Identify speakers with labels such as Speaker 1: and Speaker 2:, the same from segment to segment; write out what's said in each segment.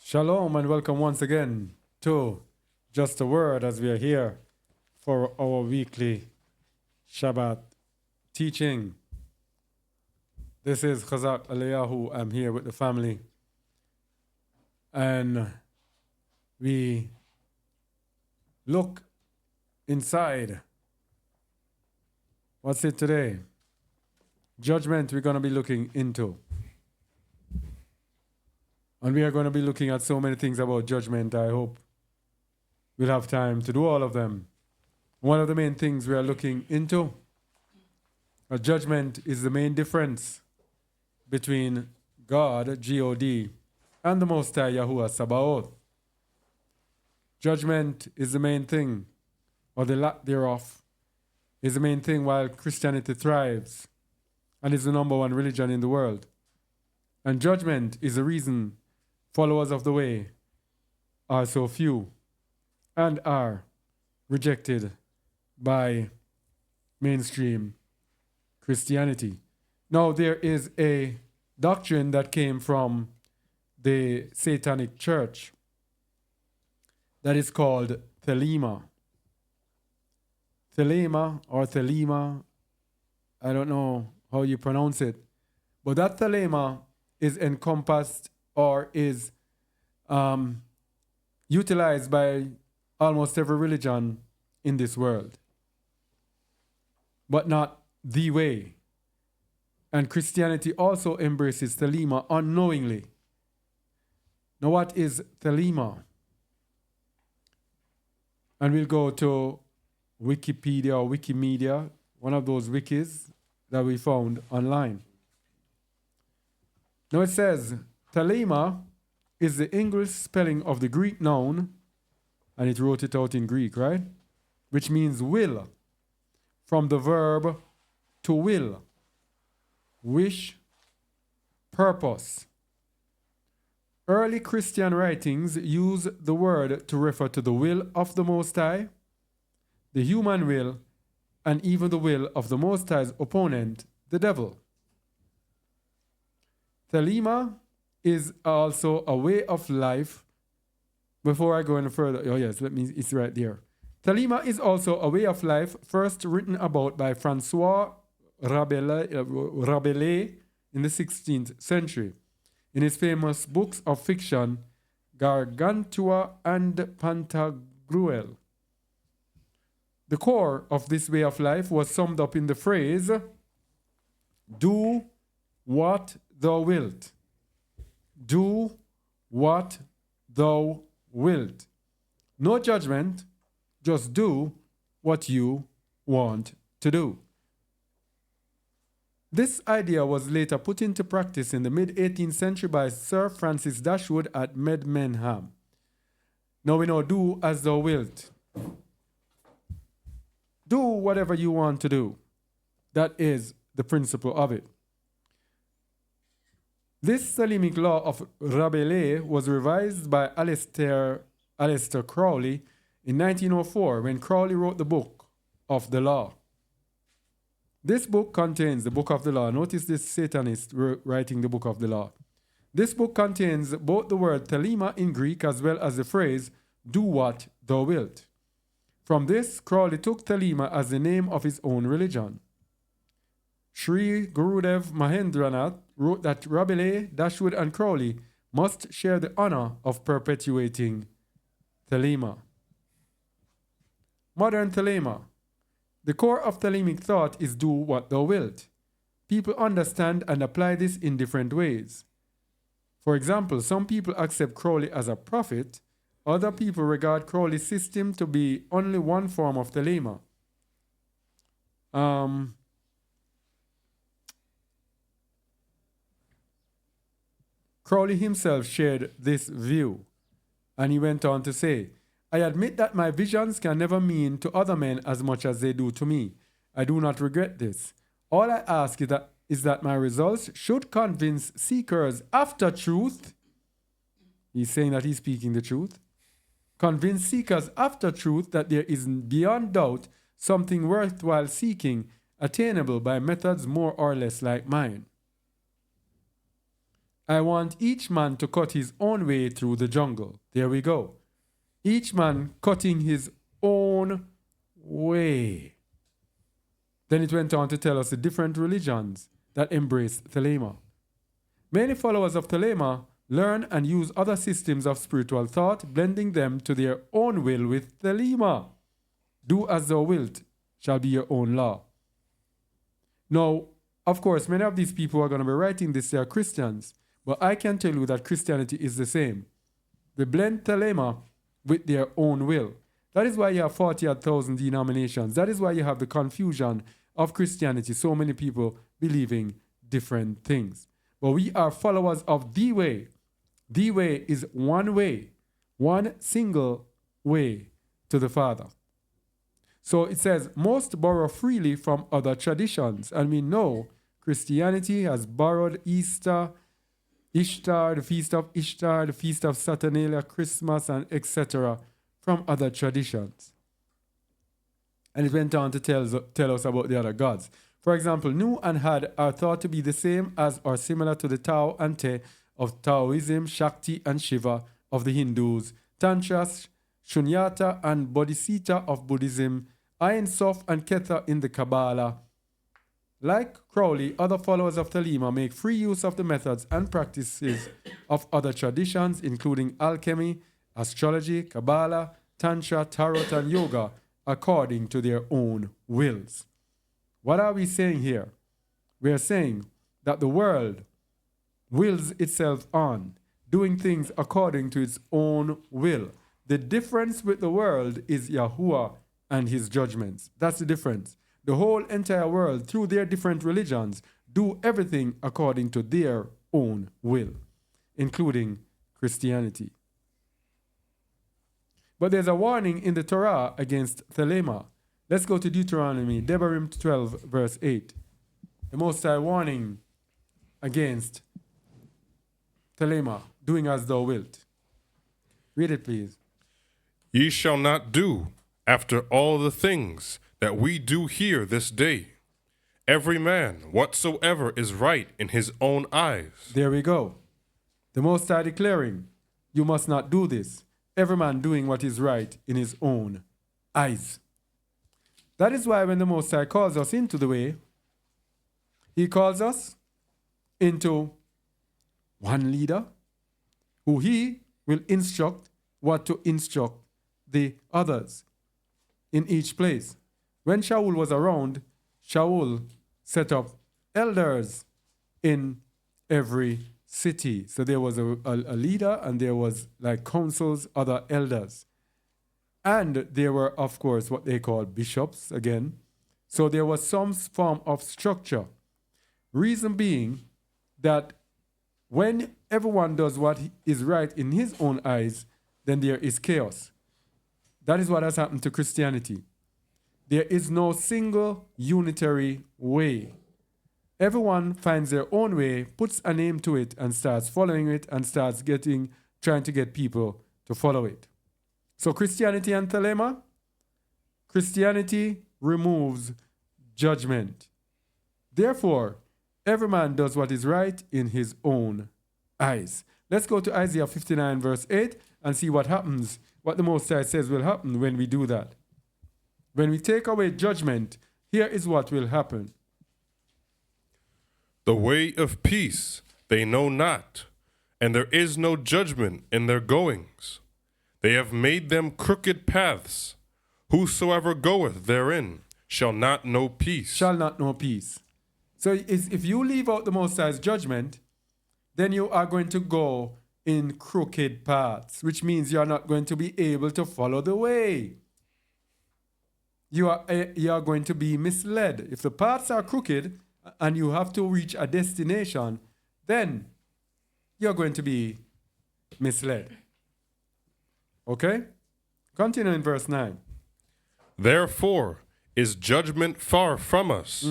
Speaker 1: Shalom and welcome once again to Just a Word as we are here for our weekly Shabbat teaching. This is Chazak Aliyahu. I'm here with the family and we look inside. What's it today? Judgment we're going to be looking into. And we are going to be looking at so many things about judgment. I hope we'll have time to do all of them. One of the main things we are looking into, judgment is the main difference between God, G-O-D, and the Most High, YAHUAH Tsaba'oth. Judgment is the main thing, or the lack thereof, is the main thing while Christianity thrives and is the number one religion in the world. And judgment is the reason followers of the way are so few and are rejected by mainstream Christianity. Now, there is a doctrine that came from the Satanic Church that is called Thelema. Thelema or Thelema, I don't know how you pronounce it, but that Thelema is encompassed or is utilized by almost every religion in this world, but not the way. And Christianity also embraces Thelema unknowingly. Now, what is Thelema? And we'll go to Wikipedia or Wikimedia, one of those wikis that we found online. Now it says, Thelema is the English spelling of the Greek noun, and it wrote it out in Greek, right? Which means will, from the verb to will, wish, purpose. Early Christian writings use the word to refer to the will of the Most High, the human will, and even the will of the Most High's opponent, the devil. Thelema is also a way of life. Before I go any further, it's right there. Thelema is also a way of life first written about by Francois Rabelais in the 16th century in his famous books of fiction Gargantua and Pantagruel. The core of this way of life was summed up in the phrase, do what thou wilt. Do what thou wilt. No judgment, just do what you want to do. This idea was later put into practice in the mid-18th century by Sir Francis Dashwood at Medmenham. Now we know do as thou wilt. Do whatever you want to do. That is the principle of it. This Thelemic law of Rabelais was revised by Aleister Crowley in 1904 when Crowley wrote the Book of the Law. This book contains the Book of the Law. Notice this Satanist writing the Book of the Law. This book contains both the word Thelema in Greek as well as the phrase, do what thou wilt. From this, Crowley took Thelema as the name of his own religion. Sri Gurudev Mahendranath wrote that Rabelais, Dashwood, and Crowley must share the honor of perpetuating Thelema. Modern Thelema. The core of Thelemic thought is do what thou wilt. People understand and apply this in different ways. For example, some people accept Crowley as a prophet. Other people regard Crowley's system to be only one form of Thelema. Crowley himself shared this view, and he went on to say, I admit that my visions can never mean to other men as much as they do to me. I do not regret this. All I ask is that my results should convince seekers after truth. He's saying that he's speaking the truth. Convince seekers after truth that there is beyond doubt something worthwhile seeking, attainable by methods more or less like mine. I want each man to cut his own way through the jungle. There we go. Each man cutting his own way. Then it went on to tell us the different religions that embrace Thelema. Many followers of Thelema learn and use other systems of spiritual thought, blending them to their own will with Thelema. Do as thou wilt shall be your own law. Now, of course, many of these people are going to be writing this, they are Christians, but I can tell you that Christianity is the same. They blend Thelema with their own will. That is why you have 40,000 denominations. That is why you have the confusion of Christianity. So many people believing different things. But we are followers of the way. The way is one single way to the Father. So it says, most borrow freely from other traditions. And we know Christianity has borrowed Easter, Ishtar, the Feast of Ishtar, the Feast of Saturnalia, Christmas, and etc. from other traditions. And it went on to tell us about the other gods. For example, Nu and Had are thought to be the same as or similar to the Tao and Te of Taoism, Shakti and Shiva of the Hindus, Tantra, Shunyata and Bodhisattva of Buddhism, Ein Sof and Ketha in the Kabbalah. Like Crowley, other followers of Thelema make free use of the methods and practices of other traditions, including alchemy, astrology, Kabbalah, Tantra, Tarot, and Yoga, according to their own wills. What are we saying here? We are saying that the world wills itself on, doing things according to its own will. The difference with the world is Yahuwah and his judgments. That's the difference. The whole entire world, through their different religions, do everything according to their own will, including Christianity. But there's a warning in the Torah against Thelema. Let's go to Deuteronomy, Devarim 12, verse 8. The Most High warning against Thelema, doing as thou wilt. Read it, please.
Speaker 2: Ye shall not do after all the things that we do here this day. Every man whatsoever is right in his own eyes.
Speaker 1: There we go. The Most High declaring, you must not do this. Every man doing what is right in his own eyes. That is why when the Most High calls us into the way, he calls us into one leader who he will instruct what to instruct the others in each place. When Shaul was around, Shaul set up elders in every city. So there was a leader and there was like councils, other elders. And there were, of course, what they call bishops again. So there was some form of structure. Reason being that when everyone does what is right in his own eyes, then there is chaos. That is what has happened to Christianity. There is no single unitary way. Everyone finds their own way, puts a name to it, and starts following it, and starts trying to get people to follow it. So Christianity and Thelema, Christianity removes judgment. Therefore, every man does what is right in his own eyes. Let's go to Isaiah 59 verse 8 and see what happens, what the Most High says will happen when we do that. When we take away judgment, here is what will happen.
Speaker 2: The way of peace they know not, and there is no judgment in their goings. They have made them crooked paths. Whosoever goeth therein shall not know peace.
Speaker 1: Shall not know peace. So if you leave out the Most High's judgment, then you are going to go in crooked paths, which means you are not going to be able to follow the way. You are going to be misled. If the paths are crooked and you have to reach a destination, then you're going to be misled. Okay? Continue in verse 9.
Speaker 2: Therefore is judgment far from us,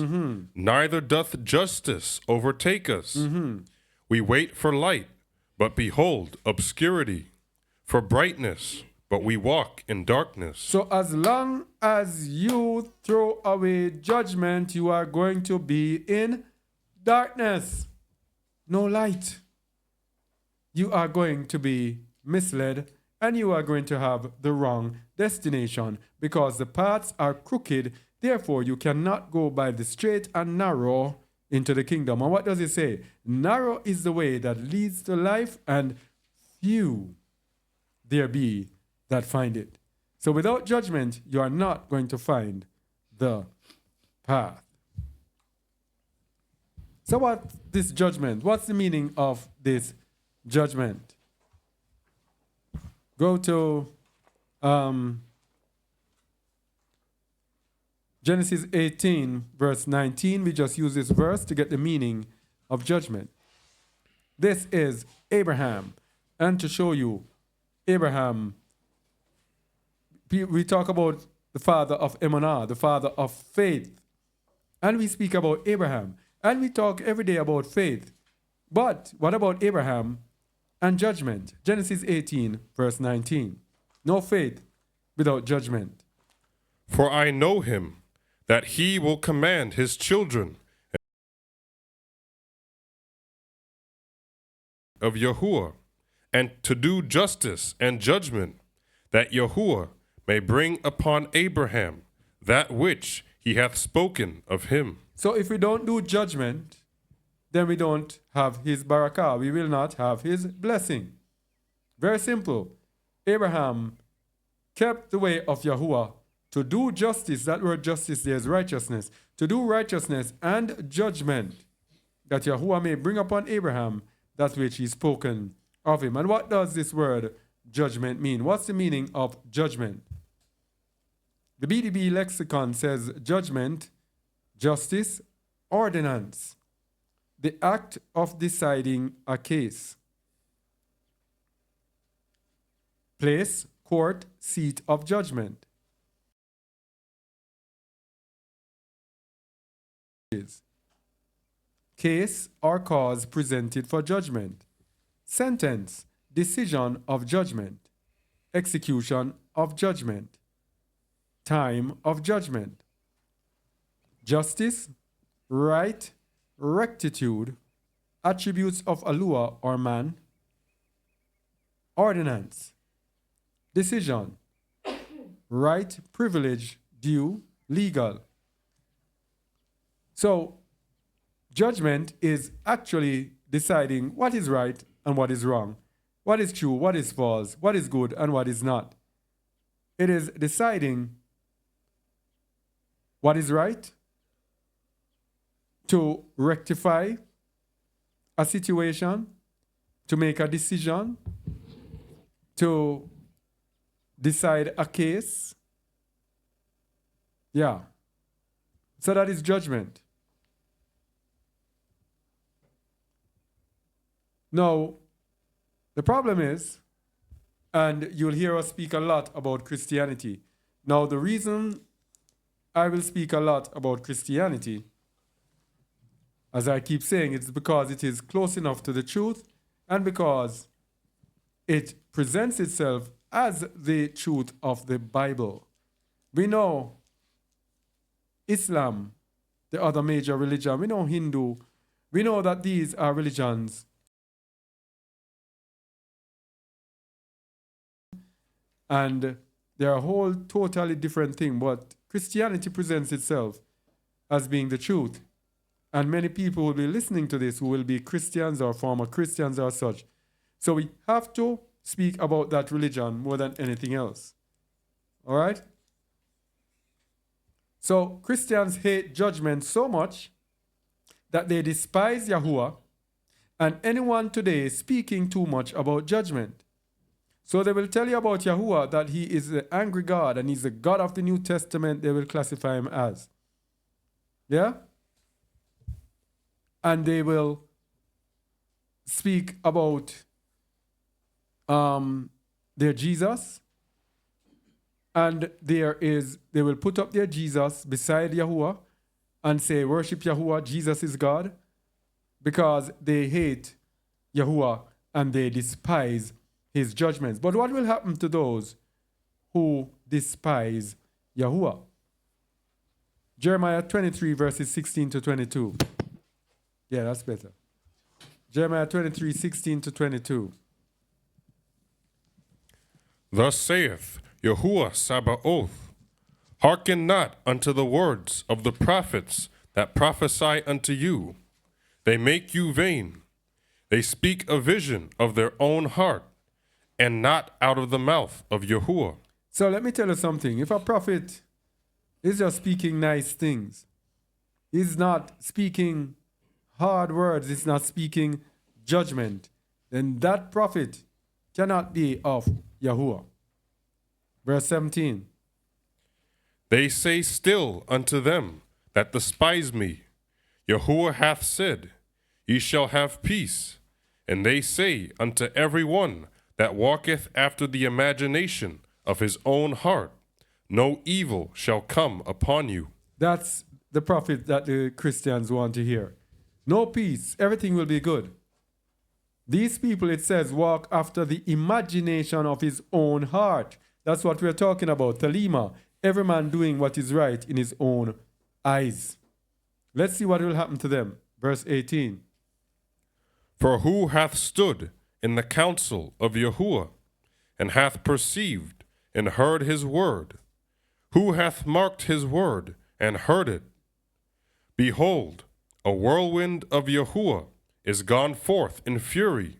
Speaker 2: neither doth justice overtake us. We wait for light, but behold obscurity, for brightness, but we walk in darkness.
Speaker 1: So as long as you throw away judgment, you are going to be in darkness. No light. you are going to be misled and you are going to have the wrong destination because the paths are crooked. Therefore, you cannot go by the straight and narrow into the kingdom. And what does it say? Narrow is the way that leads to life, and few there be that find it. So without judgment, you are not going to find the path. So what's this judgment? What's the meaning of this judgment? Go to Genesis 18, verse 19. We just use this verse to get the meaning of judgment. This is Abraham. And to show you, Abraham, we talk about the father of Emunah, the father of faith. And we speak about Abraham. And we talk every day about faith. But what about Abraham and judgment? Genesis 18, verse 19. No faith without judgment.
Speaker 2: For I know him, that he will command his children of YAHUAH, and to do justice and judgment, that YAHUAH may bring upon Abraham that which he hath spoken of him.
Speaker 1: So if we don't do judgment, then we don't have his barakah. We will not have his blessing. Very simple. Abraham kept the way of YAHUAH to do justice. That word justice there is righteousness. To do righteousness and judgment, that YAHUAH may bring upon Abraham that which he spoken of him. And what does this word judgment mean? What's the meaning of judgment? The BDB lexicon says judgment, justice, ordinance, the act of deciding a case. Place, court, seat of judgment. Case or cause presented for judgment. Sentence, decision of judgment. Execution of judgment. Time of judgment. Justice, right, rectitude, attributes of Allah or man. Ordinance, decision, right, privilege, due, legal. So, judgment is actually deciding what is right and what is wrong, what is true, what is false, what is good and what is not. It is deciding what is right, to rectify a situation, to make a decision, to decide a case. Yeah. So that is judgment. Now, the problem is, and you'll hear us speak a lot about Christianity. Now, the reason I will speak a lot about Christianity, as I keep saying, it's because it is close enough to the truth and because it presents itself as the truth of the Bible. We know Islam, the other major religion. We know Hindu. We know that these are religions and they're a whole totally different thing, but Christianity presents itself as being the truth. And many people will be listening to this who will be Christians or former Christians or such. So we have to speak about that religion more than anything else. All right? So Christians hate judgment so much that they despise YAHUAH and anyone today speaking too much about judgment. So they will tell you about YAHUAH that he is the angry God and he's the God of the New Testament. They will classify him as. Yeah? And they will speak about their Jesus. And they will put up their Jesus beside YAHUAH and say, worship YAHUAH, Jesus is God. Because they hate YAHUAH and they despise his judgments. But what will happen to those who despise YAHUAH? Jeremiah 23 verses 16 to 22. Yeah, that's better. Jeremiah 23, 16 to 22.
Speaker 2: Thus saith YAHUAH Tsaba'oth, hearken not unto the words of the prophets that prophesy unto you. They make you vain. They speak a vision of their own heart, and not out of the mouth of YAHUAH.
Speaker 1: So let me tell you something. If a prophet is just speaking nice things, he's not speaking hard words, he's not speaking judgment, then that prophet cannot be of YAHUAH. Verse 17.
Speaker 2: They say still unto them that despise me, YAHUAH hath said, Ye shall have peace. And they say unto every one that walketh after the imagination of his own heart, no evil shall come upon you.
Speaker 1: That's the prophet that the Christians want to hear. No peace, everything will be good. These people, it says, walk after the imagination of his own heart. That's what we're talking about. Talima, every man doing what is right in his own eyes. Let's see what will happen to them. Verse 18.
Speaker 2: For who hath stood in the counsel of YAHUAH, and hath perceived and heard his word? Who hath marked his word and heard it? Behold, a whirlwind of YAHUAH is gone forth in fury,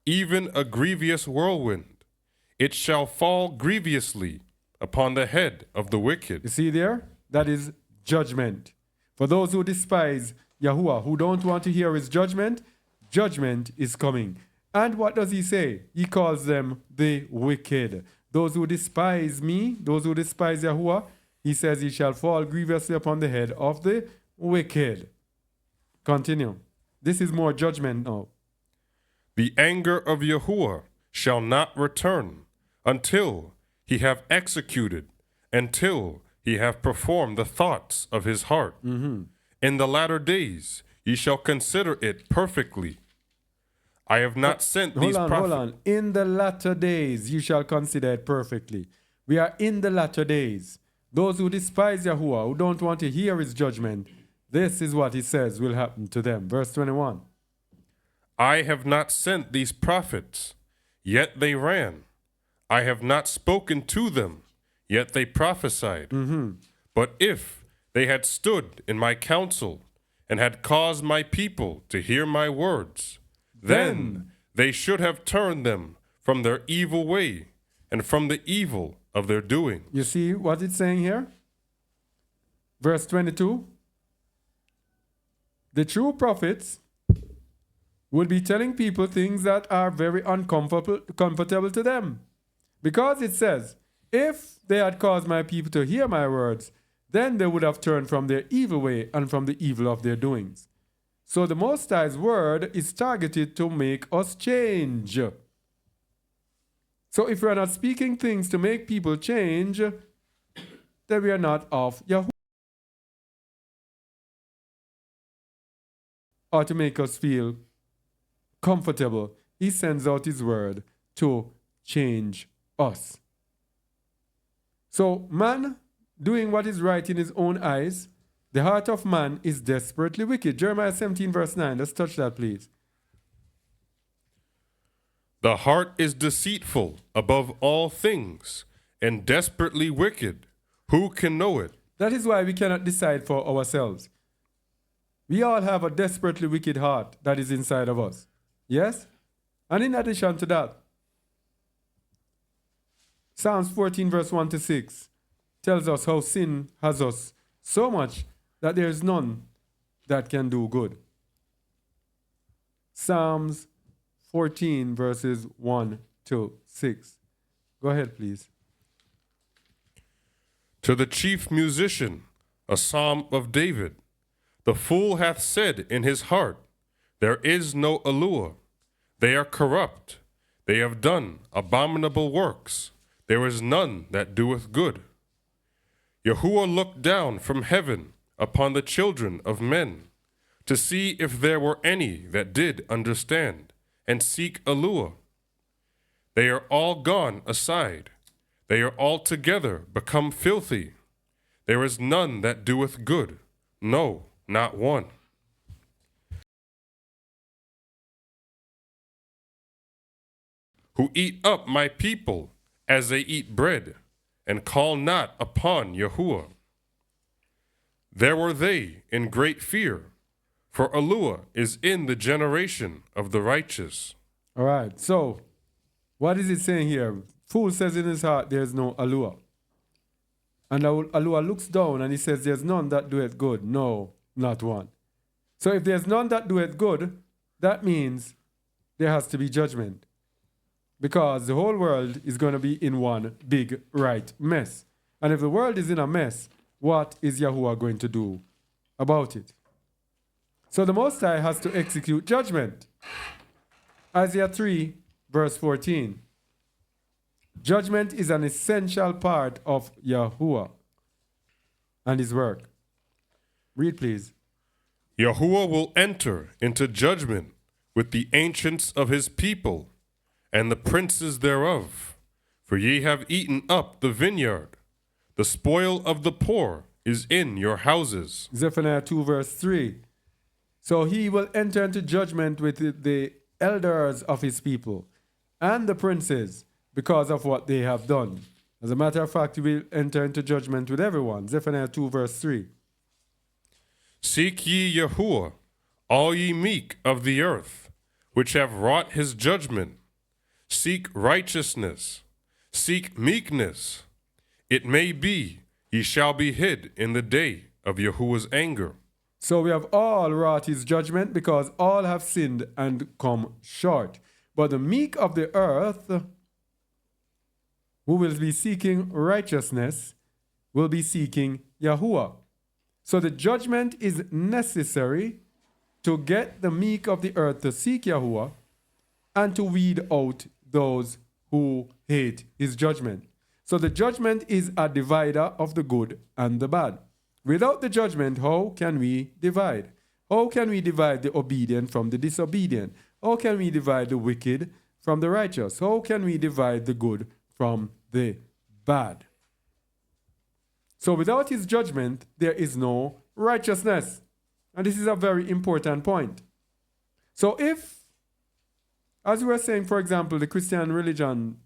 Speaker 2: even a grievous whirlwind. It shall fall grievously upon the head of the wicked.
Speaker 1: You see there? That is judgment. For those who despise YAHUAH, who don't want to hear his judgment, judgment is coming. And what does he say? He calls them the wicked. Those who despise me, those who despise YAHUAH, he says he shall fall grievously upon the head of the wicked. Continue. This is more judgment now.
Speaker 2: The anger of YAHUAH shall not return until he have executed, until he have performed the thoughts of his heart. In the latter days ye shall consider it perfectly. I have not sent these prophets.
Speaker 1: Hold on. In the latter days you shall consider it perfectly. We are in the latter days. Those who despise YAHUAH, who don't want to hear his judgment, this is what he says will happen to them. Verse 21.
Speaker 2: I have not sent these prophets, yet they ran. I have not spoken to them, yet they prophesied. But if they had stood in my counsel and had caused my people to hear my words, then they should have turned them from their evil way and from the evil of their doing.
Speaker 1: You see what it's saying here? Verse 22. The true prophets would be telling people things that are very uncomfortable to them. Because it says, if they had caused my people to hear my words, then they would have turned from their evil way and from the evil of their doings. So the Most High's word is targeted to make us change. So if we are not speaking things to make people change, then we are not of YAHUAH. Or to make us feel comfortable, he sends out his word to change us. So man doing what is right in his own eyes, the heart of man is desperately wicked. Jeremiah 17 verse 9. Let's touch that, please.
Speaker 2: The heart is deceitful above all things and desperately wicked. Who can know it?
Speaker 1: That is why we cannot decide for ourselves. We all have a desperately wicked heart that is inside of us. Yes? And in addition to that, Psalms 14 verse 1 to 6 tells us how sin has us so much that there is none that can do good. Psalms 14 verses 1 to 6. Go ahead, please.
Speaker 2: To the chief musician, a psalm of David. The fool hath said in his heart, there is no YAHUAH. They are corrupt. They have done abominable works. There is none that doeth good. YAHUAH looked down from heaven upon the children of men, to see if there were any that did understand, and seek YAHUAH. They are all gone aside. They are altogether become filthy. There is none that doeth good, no, not one. Who eat up my people as they eat bread, and call not upon Yahuwah. There were they in great fear, for YAHUAH is in the generation of the righteous.
Speaker 1: All right, so what is it saying here? Fool says in his heart, there is no YAHUAH. And YAHUAH looks down and he says, there's none that doeth good. No, not one. So if there's none that doeth good, that means there has to be judgment. Because the whole world is going to be in one big right mess. And if the world is in a mess, what is YAHUAH going to do about it? So the Most High has to execute judgment. Isaiah 3, verse 14. Judgment is an essential part of YAHUAH and his work. Read, please.
Speaker 2: YAHUAH will enter into judgment with the ancients of his people and the princes thereof, for ye have eaten up the vineyard. The spoil of the poor is in your houses.
Speaker 1: Zephaniah 2, verse 3. So he will enter into judgment with the elders of his people and the princes because of what they have done. As a matter of fact, he will enter into judgment with everyone. Zephaniah 2, verse 3.
Speaker 2: Seek ye Yahuwah, all ye meek of the earth, which have wrought his judgment. Seek righteousness, seek meekness. It may be ye shall be hid in the day of Yahuwah's anger.
Speaker 1: So we have all wrought his judgment because all have sinned and come short. But the meek of the earth, who will be seeking righteousness, will be seeking YAHUAH. So the judgment is necessary to get the meek of the earth to seek YAHUAH and to weed out those who hate his judgment. So the judgment is a divider of the good and the bad. Without the judgment, how can we divide? How can we divide the obedient from the disobedient? How can we divide the wicked from the righteous? How can we divide the good from the bad? So without his judgment, there is no righteousness. And this is a very important point. So if, as we were saying, for example, the Christian religion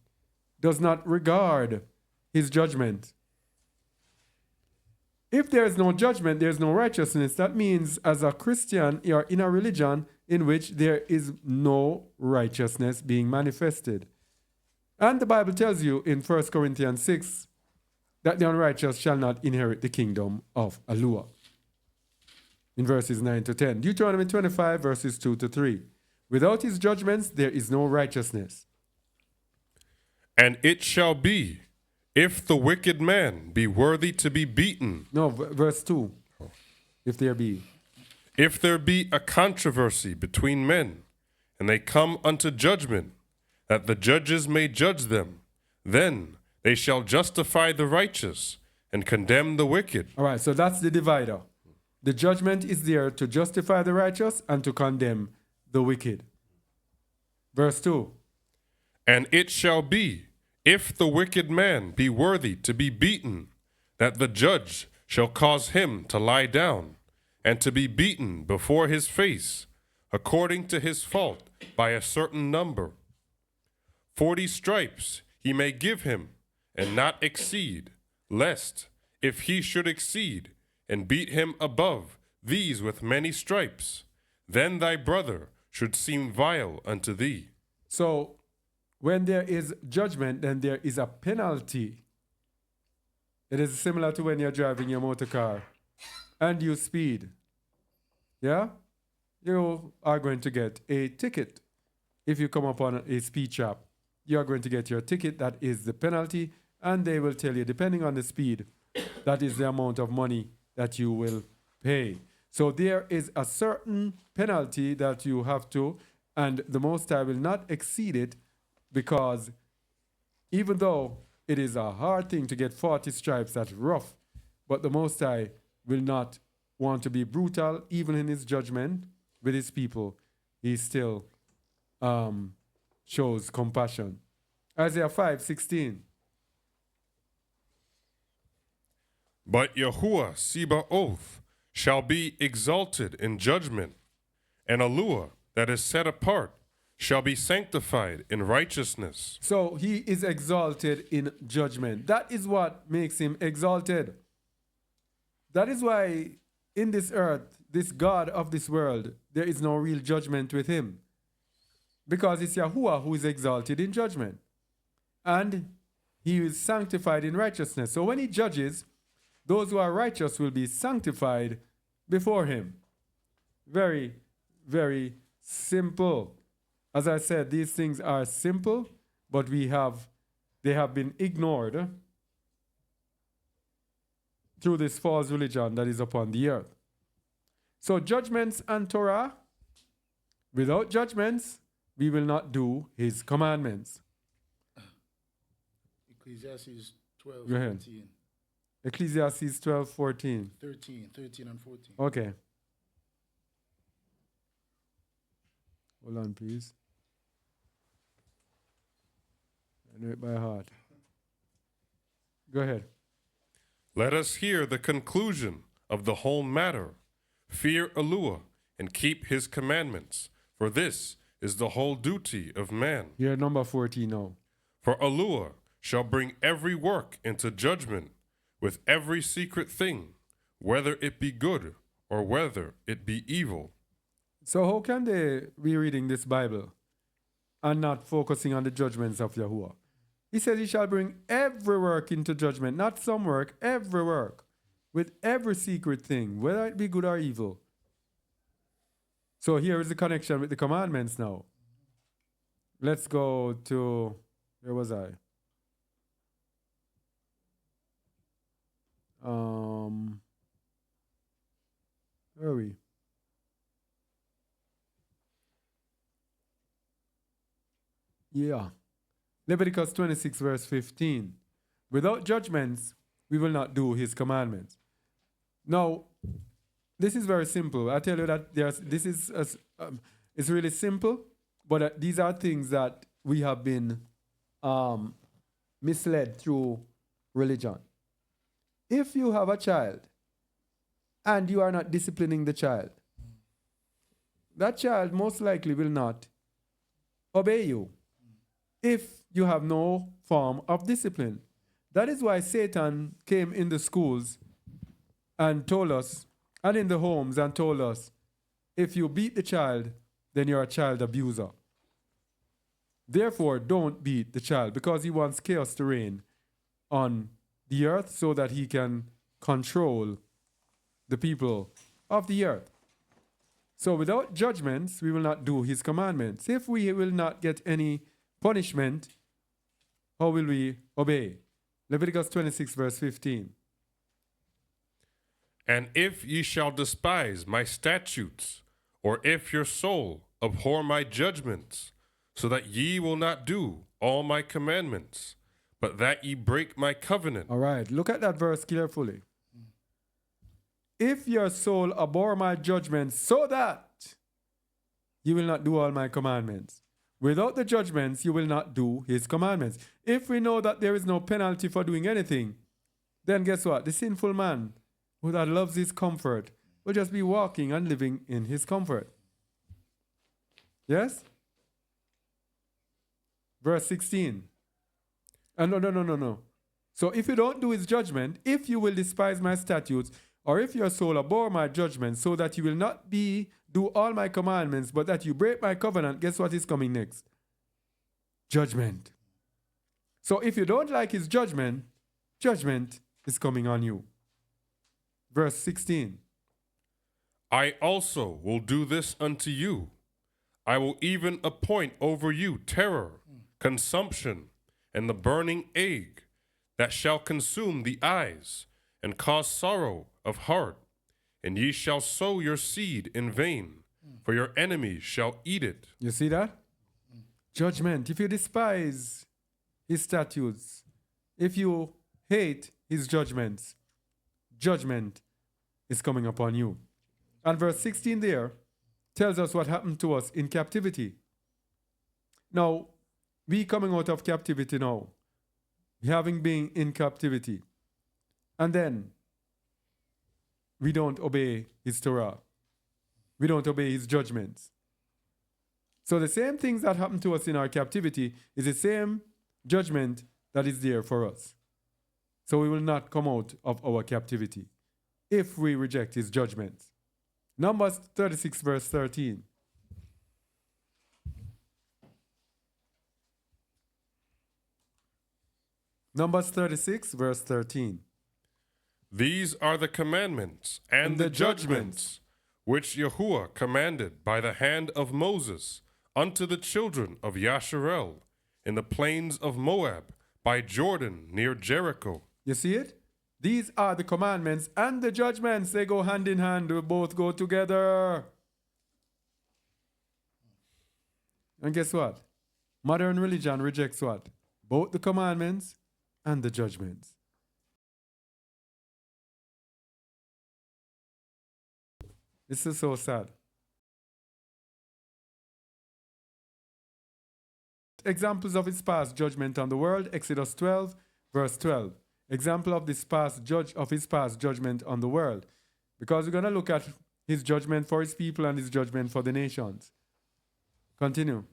Speaker 1: does not regard his judgment, if there is no judgment, there is no righteousness. That means as a Christian, you are in a religion in which there is no righteousness being manifested. And the Bible tells you in 1 Corinthians 6 that the unrighteous shall not inherit the kingdom of YAHUAH. In verses 9 to 10. Deuteronomy 25, verses 2 to 3. Without his judgments, there is no righteousness.
Speaker 2: And it shall be, if the wicked man be worthy to be beaten.
Speaker 1: No, verse 2. If there be.
Speaker 2: If there be a controversy between men, and they come unto judgment, that the judges may judge them, then they shall justify the righteous and condemn the wicked.
Speaker 1: All right, so that's the divider. The judgment is there to justify the righteous and to condemn the wicked. Verse 2.
Speaker 2: And it shall be, if the wicked man be worthy to be beaten, that the judge shall cause him to lie down, and to be beaten before his face, according to his fault, by a certain number. 40 stripes he may give him, and not exceed, lest, if he should exceed, and beat him above these with many stripes, then thy brother should seem vile unto thee.
Speaker 1: So, when there is judgment, then there is a penalty. It is similar to when you're driving your motor car and you speed. Yeah? You are going to get a ticket. If you come upon a speed trap, you are going to get your ticket. That is the penalty. And they will tell you, depending on the speed, that is the amount of money that you will pay. So there is a certain penalty that you have to, and the Most High will not exceed it, because even though it is a hard thing to get 40 stripes, that's rough, but the Most High will not want to be brutal, even in his judgment with his people. He still shows compassion. Isaiah 5:16.
Speaker 2: But YAHUAH Tsaba'oth shall be exalted in judgment, and YAHUAH that is set apart shall be sanctified in righteousness.
Speaker 1: So he is exalted in judgment. That is what makes him exalted. That is why in this earth, this God of this world, there is no real judgment with him. Because it's Yahuwah who is exalted in judgment. And he is sanctified in righteousness. So when he judges, those who are righteous will be sanctified before him. Very, very simple. As I said, these things are simple, but they have been ignored through this false religion that is upon the earth. So judgments and Torah, without judgments, we will not do his commandments.
Speaker 3: Ecclesiastes 12,
Speaker 1: Go ahead.
Speaker 3: 14.
Speaker 1: Ecclesiastes 12, 14.
Speaker 3: 13 and 14.
Speaker 1: Okay. Hold on, please. I know it by heart. Go ahead.
Speaker 2: Let us hear the conclusion of the whole matter. Fear YAHUAH and keep his commandments, for this is the whole duty of man.
Speaker 1: Here, number 14 now.
Speaker 2: For YAHUAH shall bring every work into judgment with every secret thing, whether it be good or whether it be evil.
Speaker 1: So how can they be reading this Bible and not focusing on the judgments of Yahuwah? He says he shall bring every work into judgment, not some work, every work, with every secret thing, whether it be good or evil. So here is the connection with the commandments now. Let's go to, where was I? Where are we? Yeah. Leviticus 26, verse 15. Without judgments, we will not do his commandments. Now, this is very simple. I tell you that it's really simple, but these are things that we have been misled through religion. If you have a child and you are not disciplining the child, that child most likely will not obey you if you have no form of discipline. That is why Satan came in the schools and told us, and in the homes and told us, if you beat the child, then you're a child abuser. Therefore, don't beat the child, because he wants chaos to reign on the earth so that he can control the people of the earth. So without judgments, we will not do his commandments. If we will not get any punishment, how will we obey? Leviticus 26, verse 15.
Speaker 2: And if ye shall despise my statutes, or if your soul abhor my judgments, so that ye will not do all my commandments, but that ye break my covenant.
Speaker 1: All right, look at that verse carefully. If your soul abhor my judgments, so that you will not do all my commandments. Without the judgments, you will not do his commandments. If we know that there is no penalty for doing anything, then guess what? The sinful man who that loves his comfort will just be walking and living in his comfort. Yes? Verse 16. No. So if you don't do his judgment, if you will despise my statutes, or if your soul abhor my judgment, so that you will not do all my commandments, but that you break my covenant, guess what is coming next? Judgment. So if you don't like his judgment, judgment is coming on you. Verse 16.
Speaker 2: I also will do this unto you. I will even appoint over you terror, consumption, and the burning ague that shall consume the eyes and cause sorrow of heart. And ye shall sow your seed in vain, for your enemies shall eat it.
Speaker 1: You see that? Judgment. If you despise his statutes, if you hate his judgments, judgment is coming upon you. And verse 16 there tells us what happened to us in captivity. Now, we coming out of captivity now, having been in captivity, and then we don't obey his Torah. We don't obey his judgments. So the same things that happen to us in our captivity is the same judgment that is there for us. So we will not come out of our captivity if we reject his judgments. Numbers 36 verse 13. Numbers 36 verse 13.
Speaker 2: These are the commandments and the judgments which Yahuwah commanded by the hand of Moses unto the children of Yasharel in the plains of Moab by Jordan near Jericho.
Speaker 1: You see it? These are the commandments and the judgments. They go hand in hand. They both go together. And guess what? Modern religion rejects what? Both the commandments and the judgments. This is so sad. Examples of his past judgment on the world, Exodus 12, verse 12. Example of his past judgment on the world. Because we're going to look at his judgment for his people and his judgment for the nations. Continue.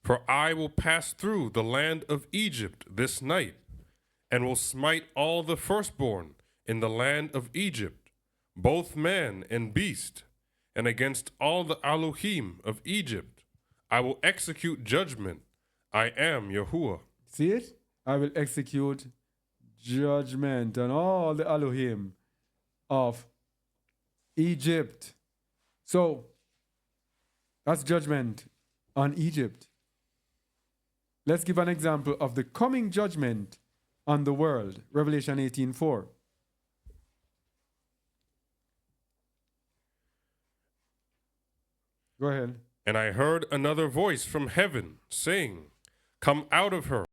Speaker 2: For I will pass through the land of Egypt this night, and will smite all the firstborn in the land of Egypt, both man and beast, and against all the Elohim of Egypt I will execute judgment. I am Yahuwah.
Speaker 1: See it? I will execute judgment on all the Elohim of Egypt. So, that's judgment on Egypt. Let's give an example of the coming judgment on the world. Revelation 18:4. Go ahead.
Speaker 2: And I heard another voice from heaven saying, Come out of her.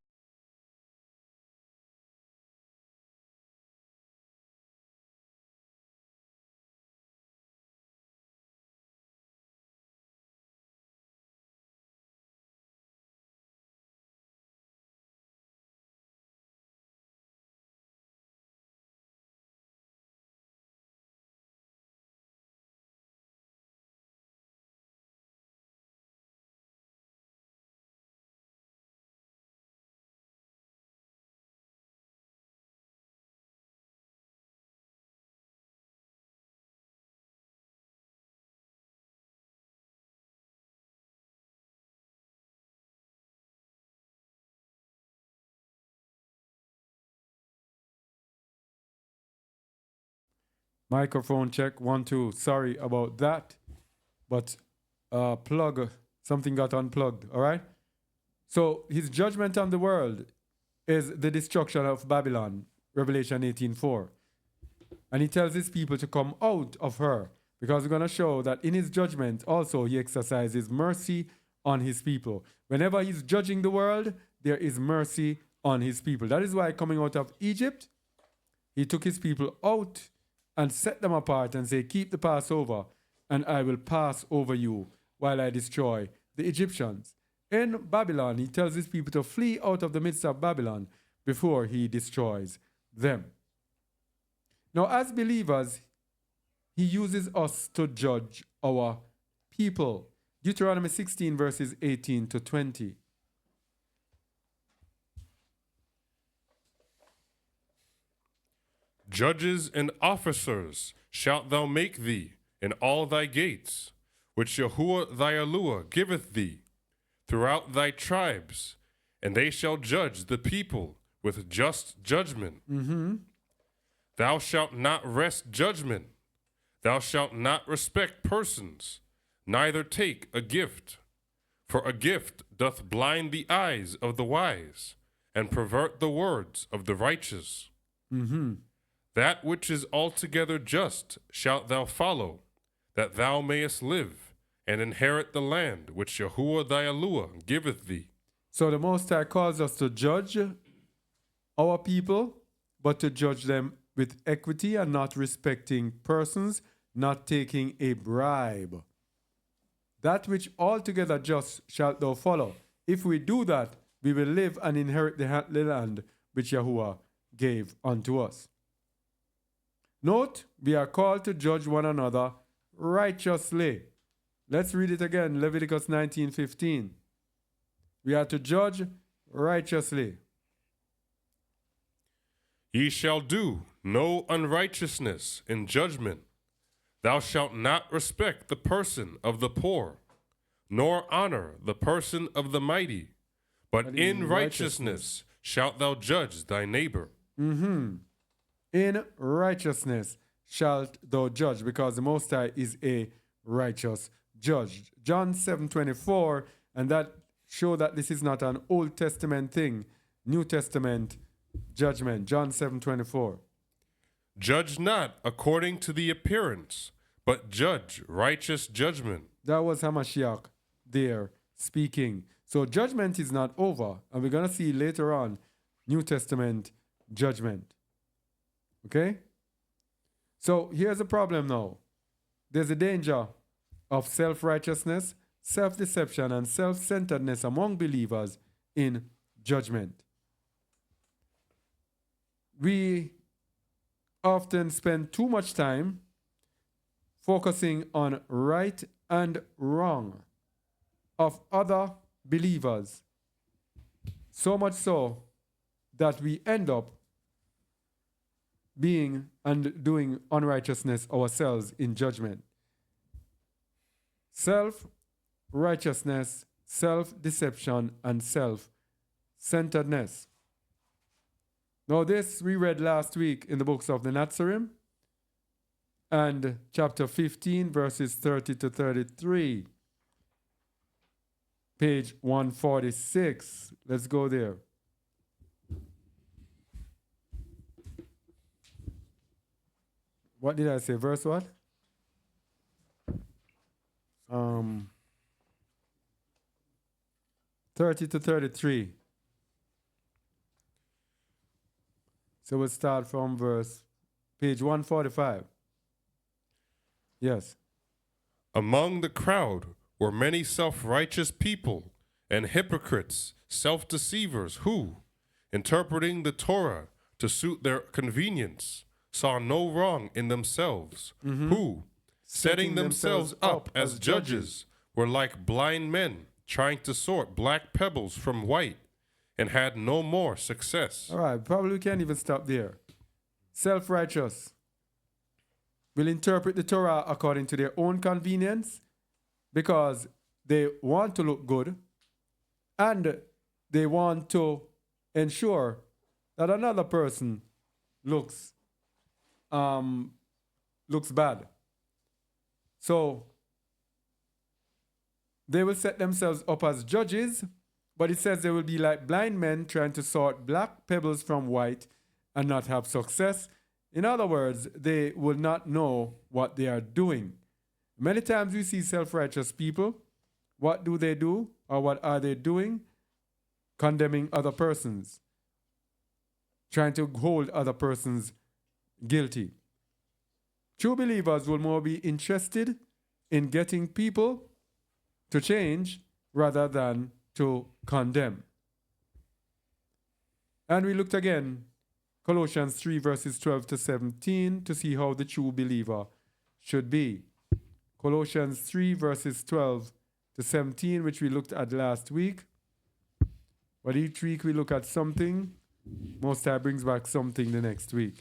Speaker 1: Microphone check, 1, 2. Sorry about that. But something got unplugged, all right? So his judgment on the world is the destruction of Babylon, Revelation 18:4. And he tells his people to come out of her, because we're going to show that in his judgment also he exercises mercy on his people. Whenever he's judging the world, there is mercy on his people. That is why coming out of Egypt, he took his people out and set them apart and say, keep the Passover, and I will pass over you while I destroy the Egyptians. In Babylon, he tells his people to flee out of the midst of Babylon before he destroys them. Now, as believers, he uses us to judge our people. Deuteronomy 16, verses 18 to 20.
Speaker 2: Judges and officers shalt thou make thee in all thy gates, which Yahuwah thy Eluah giveth thee, throughout thy tribes, and they shall judge the people with just judgment. Thou shalt not wrest judgment. Thou shalt not respect persons, neither take a gift. For a gift doth blind the eyes of the wise, and pervert the words of the righteous. That which is altogether just shalt thou follow, that thou mayest live, and inherit the land which Yahuwah thy Eluah giveth thee.
Speaker 1: So the Most High calls us to judge our people, but to judge them with equity and not respecting persons, not taking a bribe. That which altogether just shalt thou follow. If we do that, we will live and inherit the land which Yahuwah gave unto us. Note, we are called to judge one another righteously. Let's read it again. Leviticus 19:15. We are to judge righteously.
Speaker 2: Ye shall do no unrighteousness in judgment. Thou shalt not respect the person of the poor, nor honor the person of the mighty, but in righteousness shalt thou judge thy neighbor.
Speaker 1: In righteousness shalt thou judge, because the Most High is a righteous judge. John 7:24, and that show that this is not an Old Testament thing, New Testament judgment. John 7:24.
Speaker 2: Judge not according to the appearance, but judge righteous judgment.
Speaker 1: That was Hamashiach there speaking. So judgment is not over, and we're going to see later on New Testament judgment. Okay? So here's the problem now. There's a danger of self-righteousness, self-deception, and self-centeredness among believers in judgment. We often spend too much time focusing on right and wrong of other believers, so much so that we end up being and doing unrighteousness ourselves in judgment. Self-righteousness, self-deception, and self-centeredness. Now this we read last week in the books of the Nazarene and chapter 15 verses 30 to 33. Page 146. Let's go there. What did I say? Verse what? 30 to 33. So we'll start from page 145. Yes.
Speaker 2: Among the crowd were many self-righteous people and hypocrites, self-deceivers, who, interpreting the Torah to suit their convenience, saw no wrong in themselves, who, setting themselves up as judges, were like blind men trying to sort black pebbles from white, and had no more success.
Speaker 1: All right, probably we can't even stop there. Self-righteous will interpret the Torah according to their own convenience because they want to look good and they want to ensure that another person looks bad. So they will set themselves up as judges, but it says they will be like blind men trying to sort black pebbles from white and not have success. In other words, they will not know what they are doing. Many times we see self-righteous people. What do they do, or what are they doing? Condemning other persons, trying to hold other persons guilty. True believers will more be interested in getting people to change rather than to condemn. And we looked again, Colossians 3 verses 12 to 17, to see how the true believer should be. Colossians 3 verses 12 to 17, which we looked at last week. But each week we look at something. Most High brings back something the next week.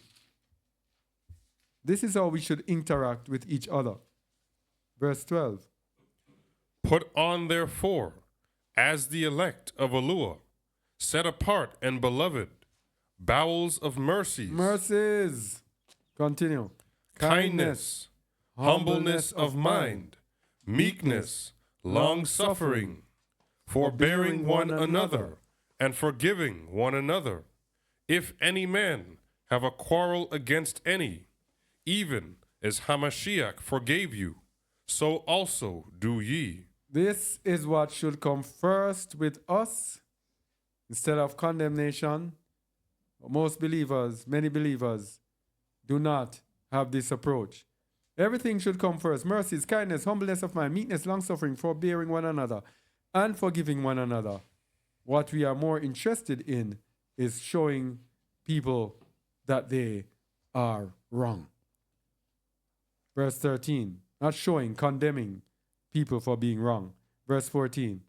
Speaker 1: This is how we should interact with each other. Verse 12.
Speaker 2: Put on, therefore, as the elect of YAHUAH, set apart and beloved, bowels of mercies,
Speaker 1: Mercies. Continue.
Speaker 2: kindness, humbleness of mind, meekness, long-suffering, forbearing one another, and forgiving one another. If any man have a quarrel against any, even as Hamashiach forgave you, so also do ye.
Speaker 1: This is what should come first with us instead of condemnation. Most believers, many believers, do not have this approach. Everything should come first. Mercies, kindness, humbleness of mind, meekness, long-suffering, forbearing one another, and forgiving one another. What we are more interested in is showing people that they are wrong. Verse 13, not showing, condemning people for being wrong. Verse 14.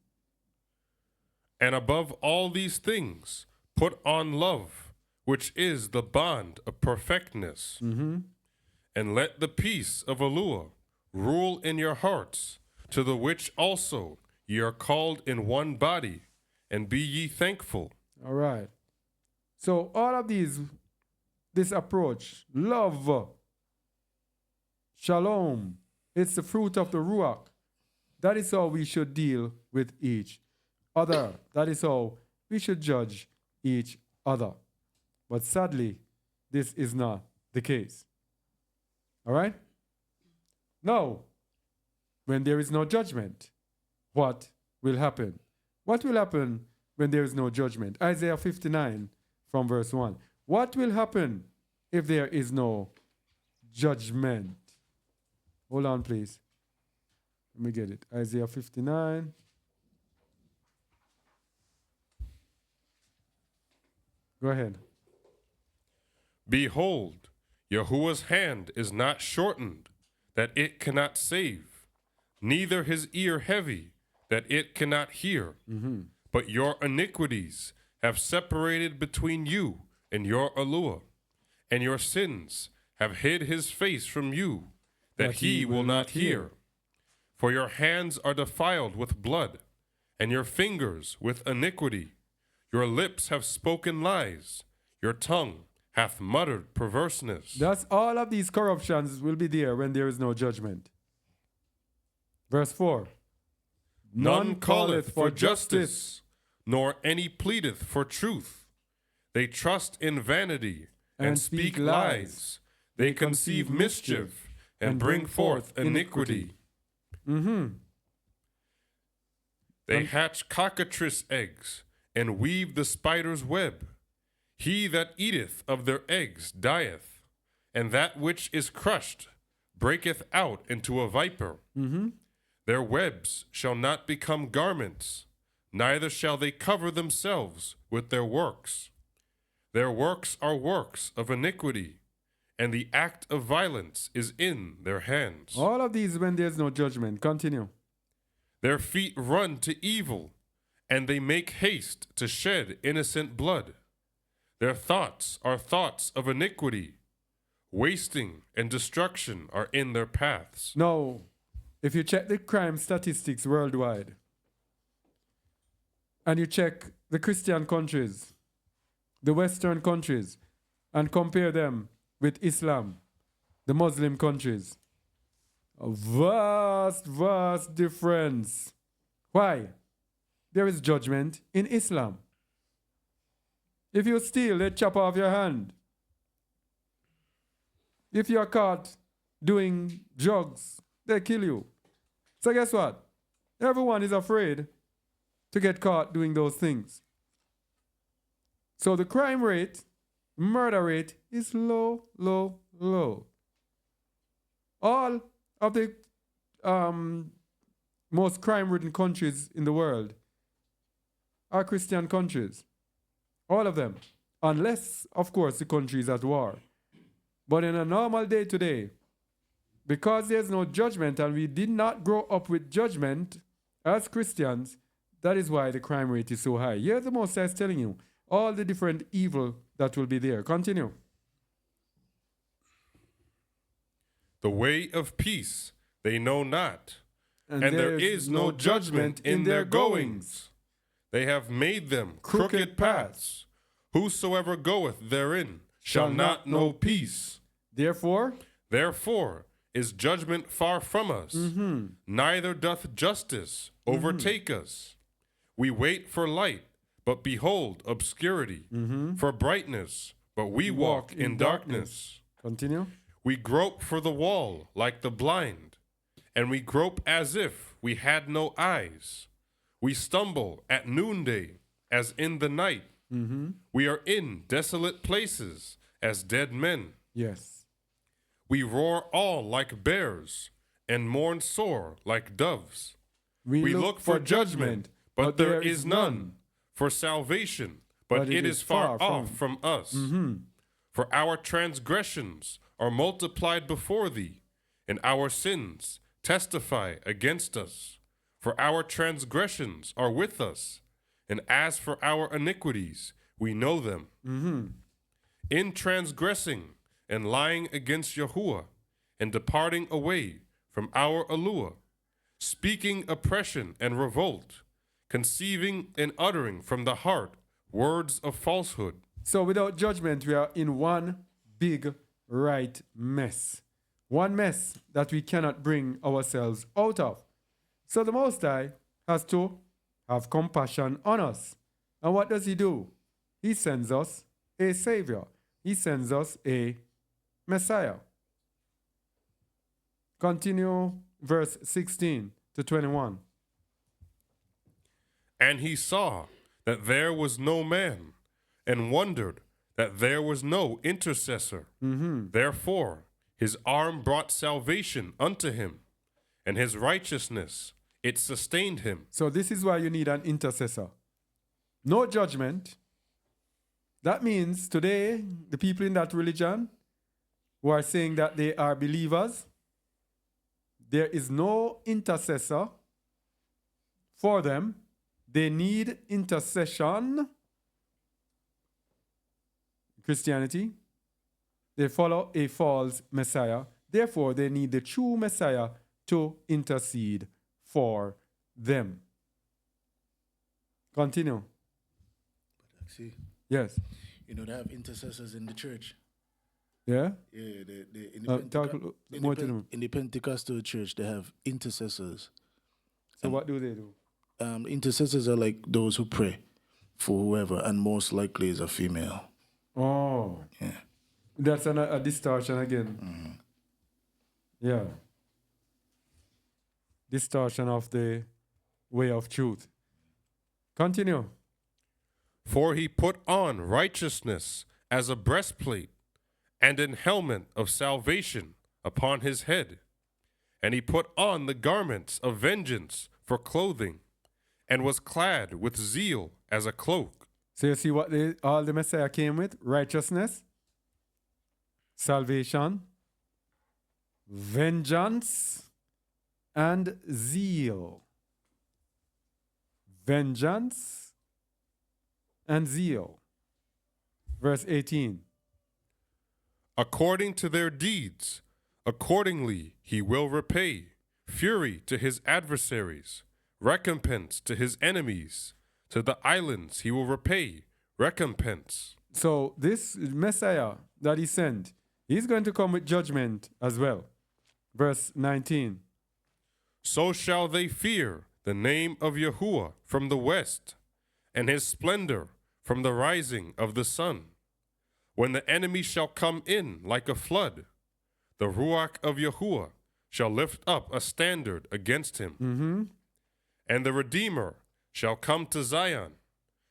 Speaker 2: And above all these things, put on love, which is the bond of perfectness. And let the peace of YAHUAH rule in your hearts, to the which also ye are called in one body, and be ye thankful.
Speaker 1: All right. So all of this approach, love, shalom, it's the fruit of the Ruach. That is how we should deal with each other. That is how we should judge each other. But sadly, this is not the case. All right? Now, when there is no judgment, what will happen? What will happen when there is no judgment? Isaiah 59 from verse 1. What will happen if there is no judgment? Hold on, please. Let me get it. Isaiah 59. Go ahead.
Speaker 2: Behold, YAHUAH's hand is not shortened, that it cannot save, neither his ear heavy, that it cannot hear. But your iniquities have separated between you and your YAHUAH, and your sins have hid his face from you, that he will not hear. For your hands are defiled with blood, and your fingers with iniquity. Your lips have spoken lies, your tongue hath muttered perverseness.
Speaker 1: Thus all of these corruptions will be there when there is no judgment. Verse 4.
Speaker 2: None calleth for justice, nor any pleadeth for truth. They trust in vanity, and speak lies. They conceive mischief, and bring forth iniquity. They hatch cockatrice eggs, and weave the spider's web. He that eateth of their eggs dieth, and that which is crushed breaketh out into a viper. Their webs shall not become garments, neither shall they cover themselves with their works. Their works are works of iniquity, and the act of violence is in their hands.
Speaker 1: All of these when there's no judgment. Continue.
Speaker 2: Their feet run to evil, and they make haste to shed innocent blood. Their thoughts are thoughts of iniquity. Wasting and destruction are in their paths.
Speaker 1: Now, if you check the crime statistics worldwide, and you check the Christian countries, the Western countries, and compare them with Islam, the Muslim countries, a vast, vast difference. Why? There is judgment in Islam. If you steal, they chop off your hand. If you're caught doing drugs, they kill you. So guess what? Everyone is afraid to get caught doing those things. So the crime rate, murder rate is low, low, low. All of the most crime-ridden countries in the world are Christian countries. All of them. Unless, of course, the country is at war. But in a normal day today, because there's no judgment and we did not grow up with judgment as Christians, that is why the crime rate is so high. Here's the Most High is telling you all the different evil that will be there. Continue.
Speaker 2: The way of peace they know not, and there is no judgment in their goings. They have made them crooked paths. Whosoever goeth therein shall not know peace.
Speaker 1: Therefore
Speaker 2: is judgment far from us, neither doth justice overtake us. We wait for light, but behold obscurity, for brightness, but we walk in darkness.
Speaker 1: Continue.
Speaker 2: We grope for the wall like the blind, and we grope as if we had no eyes. We stumble at noonday as in the night. We are in desolate places as dead men.
Speaker 1: Yes.
Speaker 2: We roar all like bears and mourn sore like doves. We look for judgment, but there is none. For salvation, but it is far off from us. For our transgressions are multiplied before thee, and our sins testify against us, for our transgressions are with us, and as for our iniquities, we know them. In transgressing and lying against Yahuwah, and departing away from our Aluah, speaking oppression and revolt, conceiving and uttering from the heart words of falsehood.
Speaker 1: So without judgment, we are in one big right mess. One mess that we cannot bring ourselves out of. So the Most High has to have compassion on us. And what does he do? He sends us a Savior. He sends us a Messiah. Continue verse 16 to 21.
Speaker 2: And he saw that there was no man, and wondered that there was no intercessor. Therefore, his arm brought salvation unto him, and his righteousness, it sustained him.
Speaker 1: So this is why you need an intercessor. No judgment. That means today, the people in that religion who are saying that they are believers, there is no intercessor for them. They need intercession. Christianity, they follow a false Messiah. Therefore, they need the true Messiah to intercede for them. Continue.
Speaker 3: See,
Speaker 1: Yes.
Speaker 3: you know, they have intercessors in the church.
Speaker 1: Yeah?
Speaker 3: Yeah, in the
Speaker 1: Talk more to them.
Speaker 3: in the Pentecostal church, they have intercessors.
Speaker 1: So what do they do?
Speaker 3: Intercessors are like those who pray for whoever, and most likely is a female.
Speaker 1: Oh.
Speaker 3: Yeah.
Speaker 1: That's a distortion again. Yeah. Distortion of the way of truth. Continue.
Speaker 2: For he put on righteousness as a breastplate, and an helmet of salvation upon his head. And he put on the garments of vengeance for clothing, and was clad with zeal as a cloak.
Speaker 1: So you see what all the Messiah came with? Righteousness, salvation, vengeance, and zeal. Vengeance and zeal. Verse 18.
Speaker 2: According to their deeds, accordingly he will repay fury to his adversaries, recompense to his enemies. To the islands he will repay recompense.
Speaker 1: So this Messiah that he sent, he's going to come with judgment as well. Verse 19.
Speaker 2: So shall they fear the name of Yahuwah from the west, and his splendor from the rising of the sun. When the enemy shall come in like a flood, the Ruach of Yahuwah shall lift up a standard against him. And the Redeemer shall come to Zion,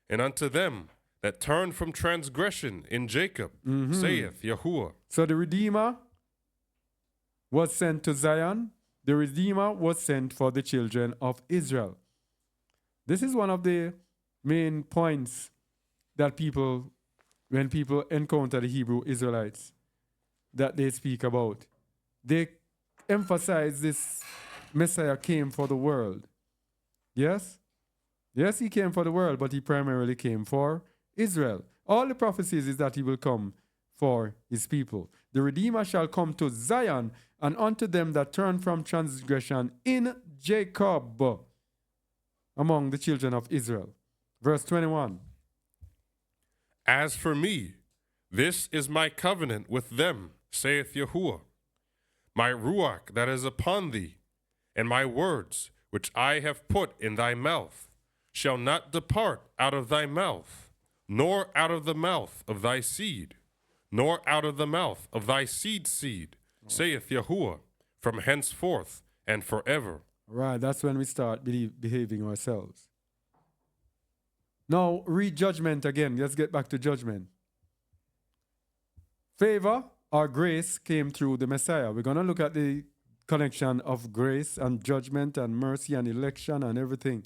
Speaker 2: and unto them that turn from transgression in Jacob, saith Yahuwah.
Speaker 1: So the Redeemer was sent to Zion. The Redeemer was sent for the children of Israel. This is one of the main points that people, when people encounter the Hebrew Israelites, that they speak about. They emphasize this Messiah came for the world. Yes? Yes, he came for the world, but he primarily came for Israel. All the prophecies is that he will come for his people. The Redeemer shall come to Zion, and unto them that turn from transgression in Jacob, among the children of Israel. Verse 21.
Speaker 2: As for me, this is my covenant with them, saith Yahuwah. My Ruach that is upon thee, and my words which I have put in thy mouth, shall not depart out of thy mouth, nor out of the mouth of thy seed, nor out of the mouth of thy seed's seed, saith Yahuwah, from henceforth and forever.
Speaker 1: Right, that's when we start behaving ourselves. Now, read judgment again. Let's get back to judgment. Favor or grace came through the Messiah. We're going to look at the connection of grace and judgment and mercy and election and everything.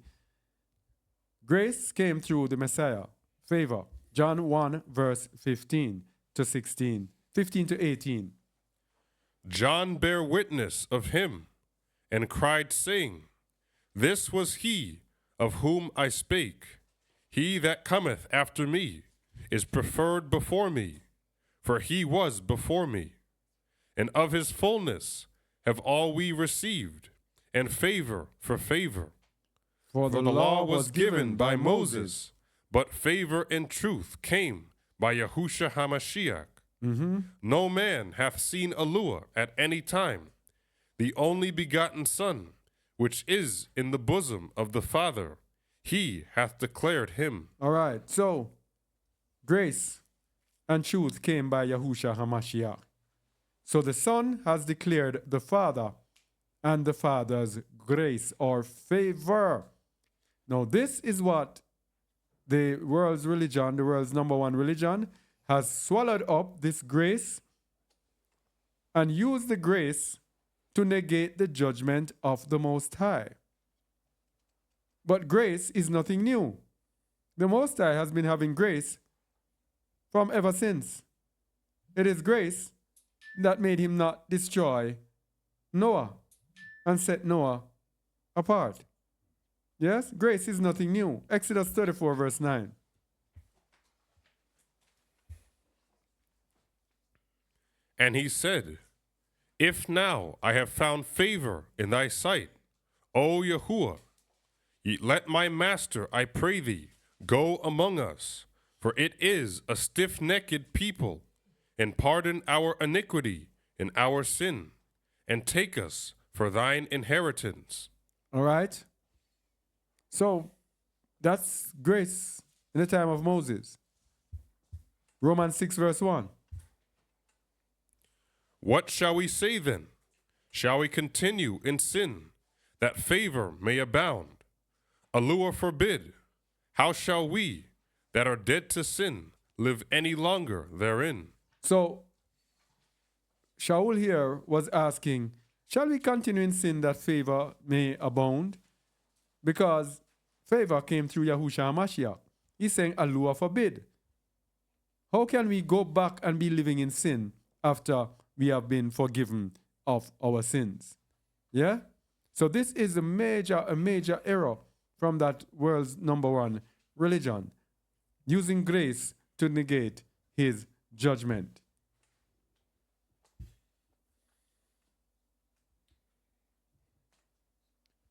Speaker 1: Grace came through the Messiah. Favor. John 1, verse 15 to 16. 15 to 18.
Speaker 2: John bare witness of him, and cried, saying, This was he of whom I spake. He that cometh after me is preferred before me, for he was before me. And of his fullness have all we received, and favor for favor.
Speaker 1: For
Speaker 2: For the law was given by Moses, but favor and truth came by YAHUAH HaMashiach. No man hath seen YAHUAH at any time, the only begotten Son, which is in the bosom of the Father. He hath declared him.
Speaker 1: All right, so grace and truth came by YAHUAH HaMashiach. So the Son has declared the Father and the Father's grace or favor. Now, this is what the world's religion, the world's number one religion, has swallowed up this grace and used the grace to negate the judgment of the Most High. But grace is nothing new. The Most High has been having grace from ever since. It is grace that made him not destroy Noah and set Noah apart. Yes, grace is nothing new. Exodus 34, verse 9.
Speaker 2: And he said, If now I have found favor in thy sight, O YAHUAH, let my master, I pray thee, go among us, for it is a stiff-necked people, and pardon our iniquity and our sin, and take us for thine inheritance.
Speaker 1: All right? So, that's grace in the time of Moses. Romans 6, verse 1.
Speaker 2: What shall we say then? Shall we continue in sin, that favor may abound? YAHUAH forbid. How shall we, that are dead to sin, live any longer therein?
Speaker 1: So, Shaul here was asking, shall we continue in sin that favor may abound? Because favor came through YAHUAH HaMashiach. He's saying, YAHUAH forbid. How can we go back and be living in sin after we have been forgiven of our sins? Yeah? So this is a major error from that world's number one religion, using grace to negate his judgment.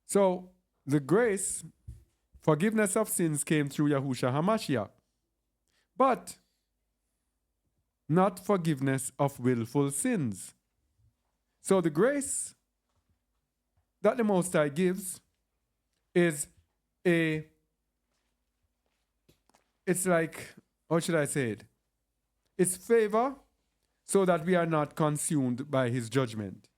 Speaker 1: So the grace, forgiveness of sins came through YAHUAH HaMashiach, but not forgiveness of willful sins. So the grace that the Most High gives is it's like, how should I say it? It's favor so that we are not consumed by his judgment.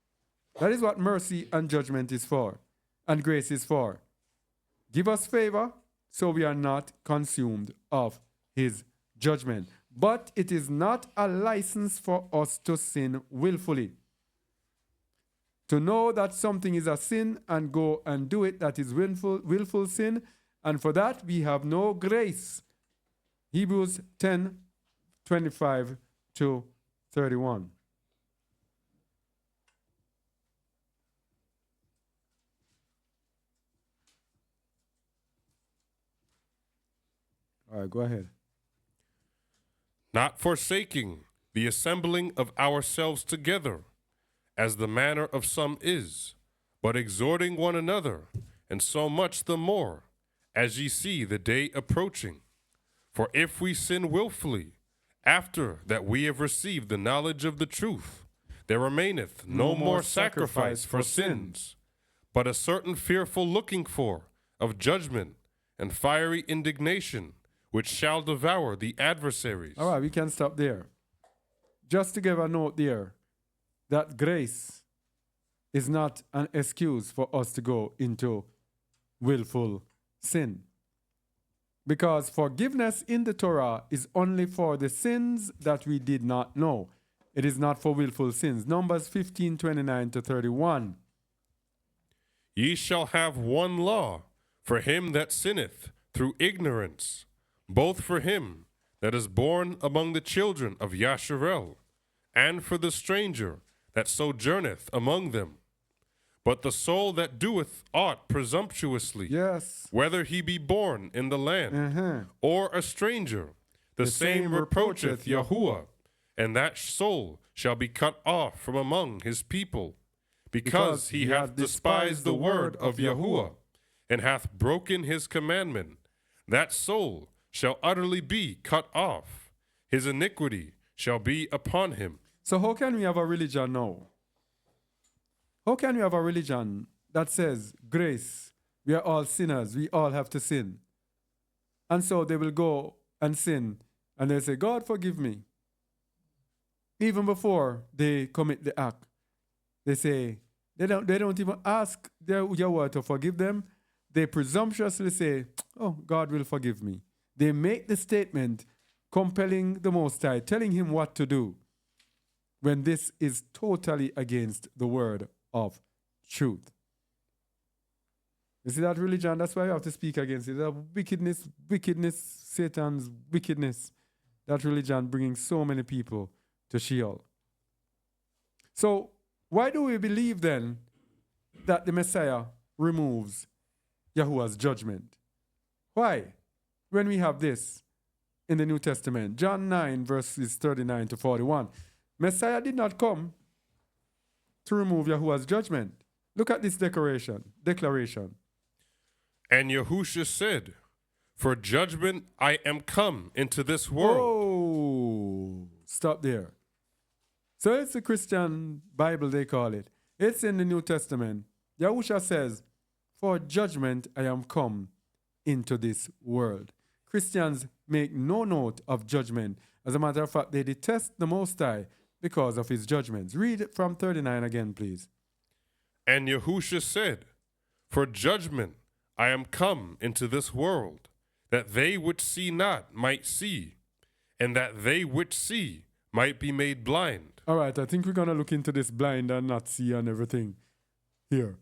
Speaker 1: That is what mercy and judgment is for, and grace is for. Give us favor so we are not consumed of his judgment. But it is not a license for us to sin willfully. To know that something is a sin and go and do it, that is willful sin, and for that we have no grace. Hebrews 10, 25 to 31. All right, go ahead.
Speaker 2: Not forsaking the assembling of ourselves together, as the manner of some is, but exhorting one another, and so much the more, as ye see the day approaching. For if we sin willfully, after that we have received the knowledge of the truth, there remaineth no more sacrifice for sins, but a certain fearful looking for of judgment and fiery indignation, which shall devour the adversaries.
Speaker 1: All right, we can stop there. Just to give a note there, that grace is not an excuse for us to go into willful sin. Because forgiveness in the Torah is only for the sins that we did not know. It is not for willful sins. Numbers 15, 29 to 31.
Speaker 2: Ye shall have one law for him that sinneth through ignorance, both for him that is born among the children of Yasharel, and for the stranger that sojourneth among them. But the soul that doeth aught presumptuously,
Speaker 1: Yes.
Speaker 2: whether he be born in the land or a stranger, the same reproacheth Yahuwah, and that soul shall be cut off from among his people, because he hath despised the word of Yahuwah, and hath broken his commandment. That soul shall utterly be cut off. His iniquity shall be upon him.
Speaker 1: So how can we have a religion now? How can we have a religion that says grace, we are all sinners, we all have to sin? And so they will go and sin and they say, God forgive me. Even before they commit the act, they say, they don't even ask their Yahuwah to forgive them. They presumptuously say, oh, God will forgive me. They make the statement compelling the Most High, telling him what to do, when this is totally against the word of truth. You see that religion? That's why you have to speak against it. That wickedness, Satan's wickedness. That religion bringing so many people to Sheol. So why do we believe then that the Messiah removes Yahuwah's judgment? Why? When we have this in the New Testament, John 9 verses 39 to 41. Messiah did not come to remove Yahuwah's judgment. Look at this declaration.
Speaker 2: And Yahushua said, for judgment I am come into this world.
Speaker 1: Oh, stop there. So it's the Christian Bible, they call it. It's in the New Testament. Yahushua says, for judgment I am come into this world. Christians make no note of judgment. As a matter of fact, they detest the Most High because of his judgments. Read it from 39 again, please.
Speaker 2: And Yahushua said, for judgment I am come into this world, that they which see not might see, and that they which see might be made blind.
Speaker 1: All right, I think we're going to look into this blind and not see and everything. Here,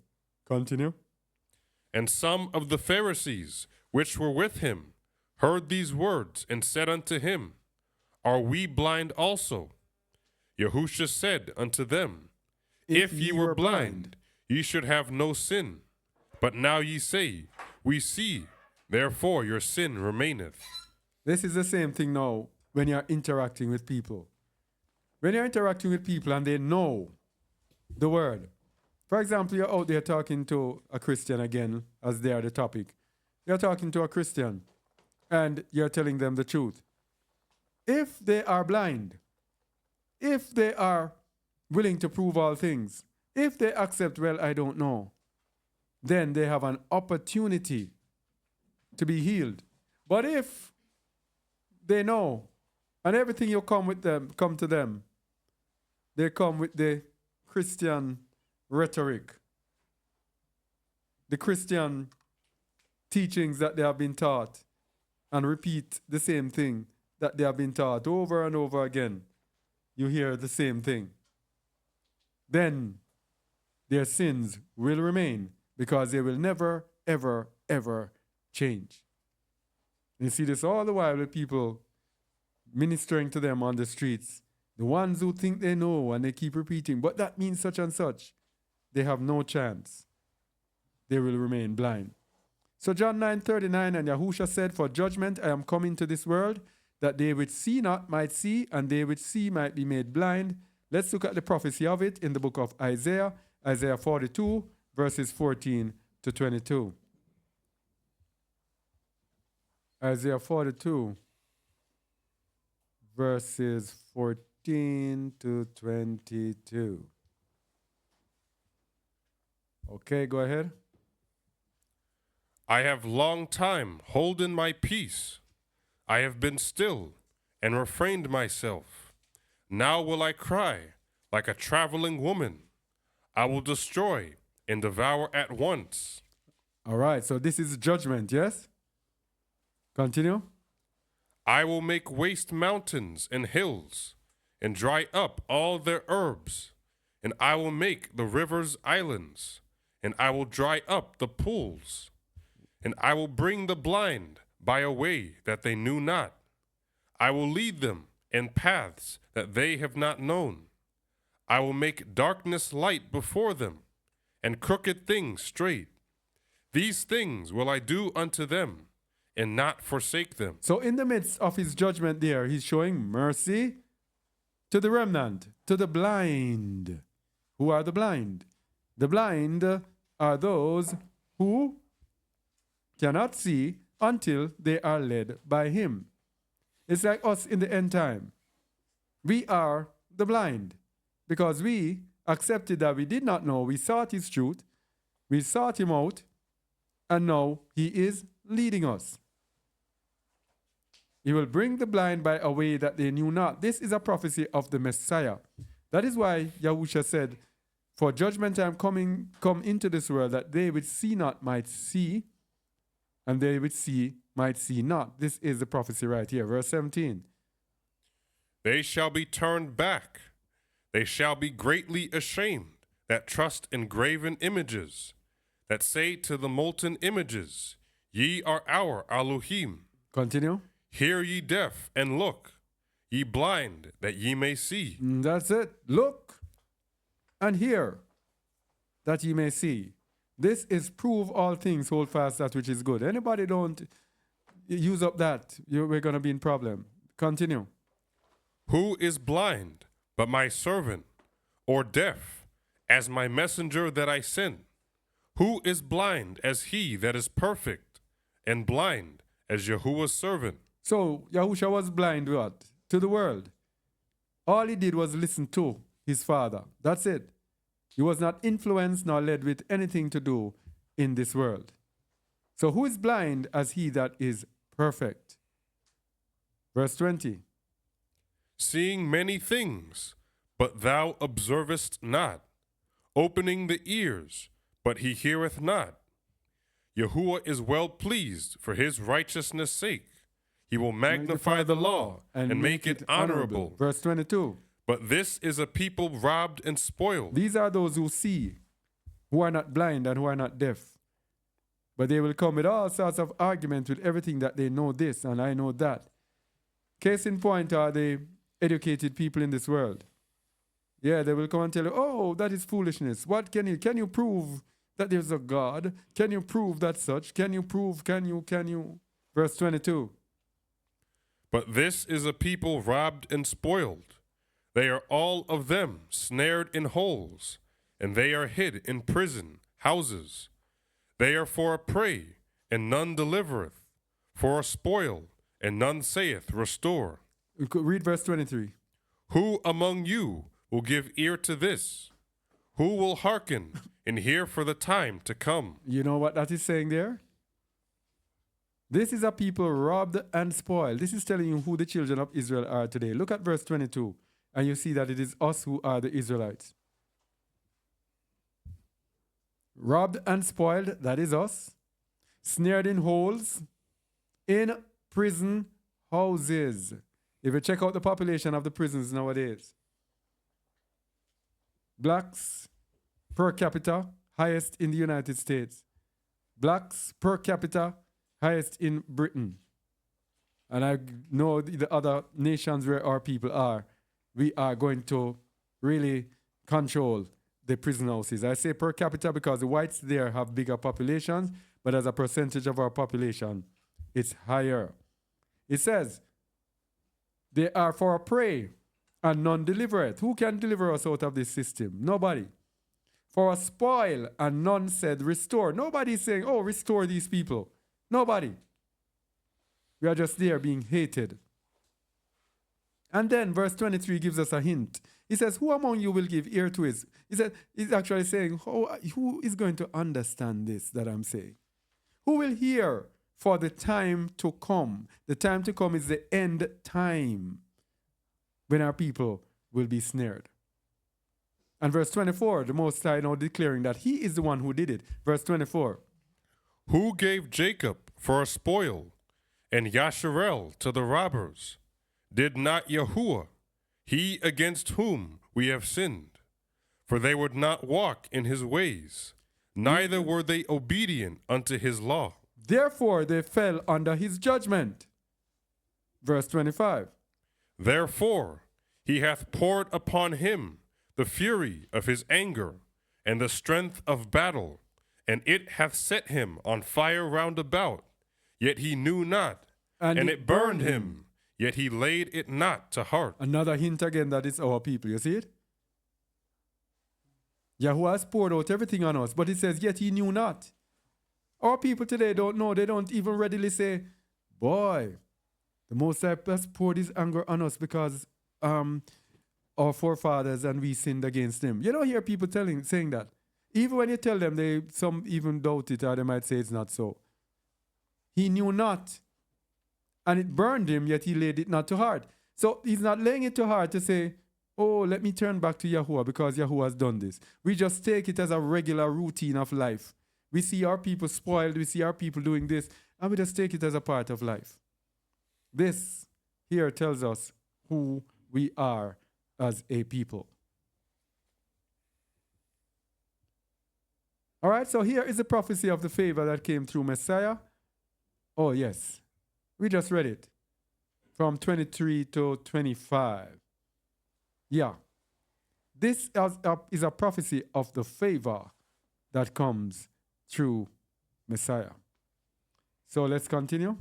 Speaker 1: continue.
Speaker 2: And some of the Pharisees which were with him heard these words and said unto him, are we blind also? Yahushua said unto them, if ye were blind, ye should have no sin. But now ye say, we see, therefore your sin remaineth.
Speaker 1: This is the same thing now when you're interacting with people. When you're interacting with people and they know the word. For example, you're out there talking to a Christian again, as they are the topic. You're talking to a Christian and you're telling them the truth. If they are blind, if they are willing to prove all things, if they accept, well, I don't know, then they have an opportunity to be healed. But if they know, and everything you come to them, they come with the Christian rhetoric, the Christian teachings that they have been taught, and repeat the same thing that they have been taught over and over again. You hear the same thing. Then their sins will remain because they will never, ever, ever change. You see this all the while with people ministering to them on the streets. The ones who think they know and they keep repeating, but that means such and such. They have no chance. They will remain blind. So John 9:39, and Yahushua said, for judgment I am come into this world, that they which see not might see, and they which see might be made blind. Let's look at the prophecy of it in the book of Isaiah, Isaiah 42, verses 14 to 22. Isaiah 42, verses 14 to 22. Okay, go ahead.
Speaker 2: I have long time holden my peace. I have been still and refrained myself. Now will I cry like a traveling woman. I will destroy and devour at once.
Speaker 1: All right, so this is judgment, yes? Continue.
Speaker 2: I will make waste mountains and hills, and dry up all their herbs, and I will make the rivers islands, and I will dry up the pools, and I will bring the blind by a way that they knew not. I will lead them in paths that they have not known. I will make darkness light before them, and crooked things straight. These things will I do unto them, and not forsake them.
Speaker 1: So in the midst of his judgment there, he's showing mercy to the remnant, to the blind. Who are the blind? The blind are those who cannot see until they are led by him. It's like us in the end time. We are the blind because we accepted that we did not know. We sought his truth. We sought him out. And now he is leading us. He will bring the blind by a way that they knew not. This is a prophecy of the Messiah. That is why Yahushua said, for judgment time come into this world, that they which see not might see, and they which see might see not. This is the prophecy right here. Verse 17.
Speaker 2: They shall be turned back. They shall be greatly ashamed that trust in graven images, that say to the molten images, Ye are our Elohim.
Speaker 1: Continue.
Speaker 2: Hear ye deaf and look, ye blind that ye may see.
Speaker 1: That's it. Look and hear that ye may see. This is prove all things, hold fast that which is good. Anybody don't use up that, we're going to be in problem. Continue.
Speaker 2: Who is blind but my servant, or deaf as my messenger that I sent? Who is blind as he that is perfect, and blind as Yahuwah's servant?
Speaker 1: So Yahushua was blind what? To the world. All he did was listen to his father. That's it. He was not influenced nor led with anything to do in this world. So who is blind as he that is perfect? Verse 20.
Speaker 2: Seeing many things, but thou observest not. Opening the ears, but he heareth not. Yahuwah is well pleased for his righteousness' sake. He will magnify the law and make it honorable.
Speaker 1: Verse 22.
Speaker 2: But this is a people robbed and spoiled.
Speaker 1: These are those who see, who are not blind and who are not deaf. But they will come with all sorts of arguments with everything that they know this and I know that. Case in point are the educated people in this world. Yeah, they will come and tell you, oh, that is foolishness. What can you prove that there's a God? Can you prove that such? Can you? Verse 22.
Speaker 2: But this is a people robbed and spoiled. They are all of them snared in holes, and they are hid in prison houses. They are for a prey, and none delivereth, for a spoil, and none saith, Restore.
Speaker 1: Read verse 23.
Speaker 2: Who among you will give ear to this? Who will hearken and hear for the time to come?
Speaker 1: You know what that is saying there? This is a people robbed and spoiled. This is telling you who the children of Israel are today. Look at verse 22, and you see that it is us who are the Israelites. Robbed and spoiled, that is us. Snared in holes, in prison houses. If you check out the population of the prisons nowadays, blacks per capita, highest in the United States. Blacks per capita, highest in Britain. And I know the other nations where our people are, we are going to really control the prison houses. I say per capita because the whites there have bigger populations, but as a percentage of our population, it's higher. It says, they are for a prey, and none delivereth. Who can deliver us out of this system? Nobody. For a spoil, and none said, Restore. Nobody is saying, oh, restore these people. Nobody. We are just there being hated. And then verse 23 gives us a hint. He says, who among you will give ear to his? He said, he's actually saying, who is going to understand this that I'm saying? Who will hear for the time to come? The time to come is the end time when our people will be snared. And verse 24, the Most High now declaring that he is the one who did it. Verse 24.
Speaker 2: Who gave Jacob for a spoil, and Yasharel to the robbers? Did not Yahuwah, he against whom we have sinned? For they would not walk in his ways, neither were they obedient unto his law.
Speaker 1: Therefore they fell under his judgment. Verse 25.
Speaker 2: Therefore he hath poured upon him the fury of his anger, and the strength of battle, and it hath set him on fire round about, yet he knew not, and it burned him, yet he laid it not to heart.
Speaker 1: Another hint again that it's our people. You see it? Yahuwah has poured out everything on us, but it says, yet he knew not. Our people today don't know. They don't even readily say, boy, the Most High has poured his anger on us because our forefathers and we sinned against him. You don't hear people saying that. Even when you tell them, some even doubt it, or they might say it's not so. He knew not, and it burned him, yet he laid it not to heart. So he's not laying it to heart to say, oh, let me turn back to Yahuwah because Yahuwah has done this. We just take it as a regular routine of life. We see our people spoiled, we see our people doing this, and we just take it as a part of life. This here tells us who we are as a people. All right, so here is the prophecy of the favor that came through Messiah. Oh, yes. We just read it from 23 to 25. Yeah. This is a prophecy of the favor that comes through Messiah. So let's continue.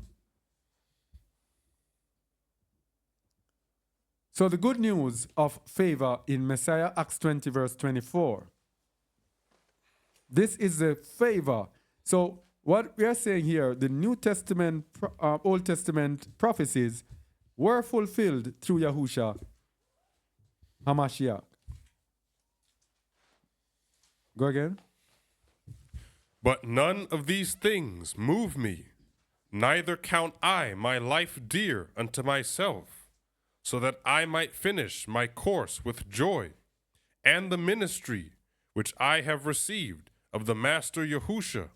Speaker 1: So the good news of favor in Messiah, Acts 20, verse 24. This is the favor. So what we are saying here, the New Testament, Old Testament prophecies were fulfilled through Yahushua HaMashiach. Go again.
Speaker 2: But none of these things move me, neither count I my life dear unto myself, so that I might finish my course with joy, and the ministry which I have received of the Master Yahushua,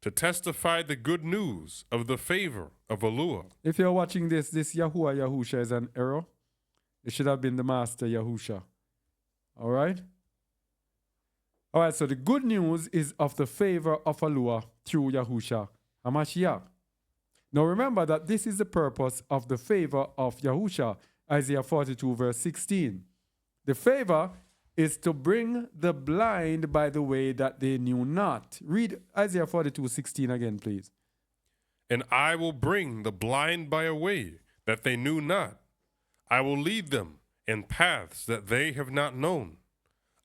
Speaker 2: to testify the good news of the favor of YAHUAH.
Speaker 1: If you're watching this YAHUAH Yahusha is an error. It should have been the Master Yahusha. All right? All right, so the good news is of the favor of YAHUAH through Yahushua HaMashiach. Now remember that this is the purpose of the favor of Yahusha, Isaiah 42, verse 16. The favor is to bring the blind by the way that they knew not. Read Isaiah 42, 16 again, please.
Speaker 2: And I will bring the blind by a way that they knew not. I will lead them in paths that they have not known.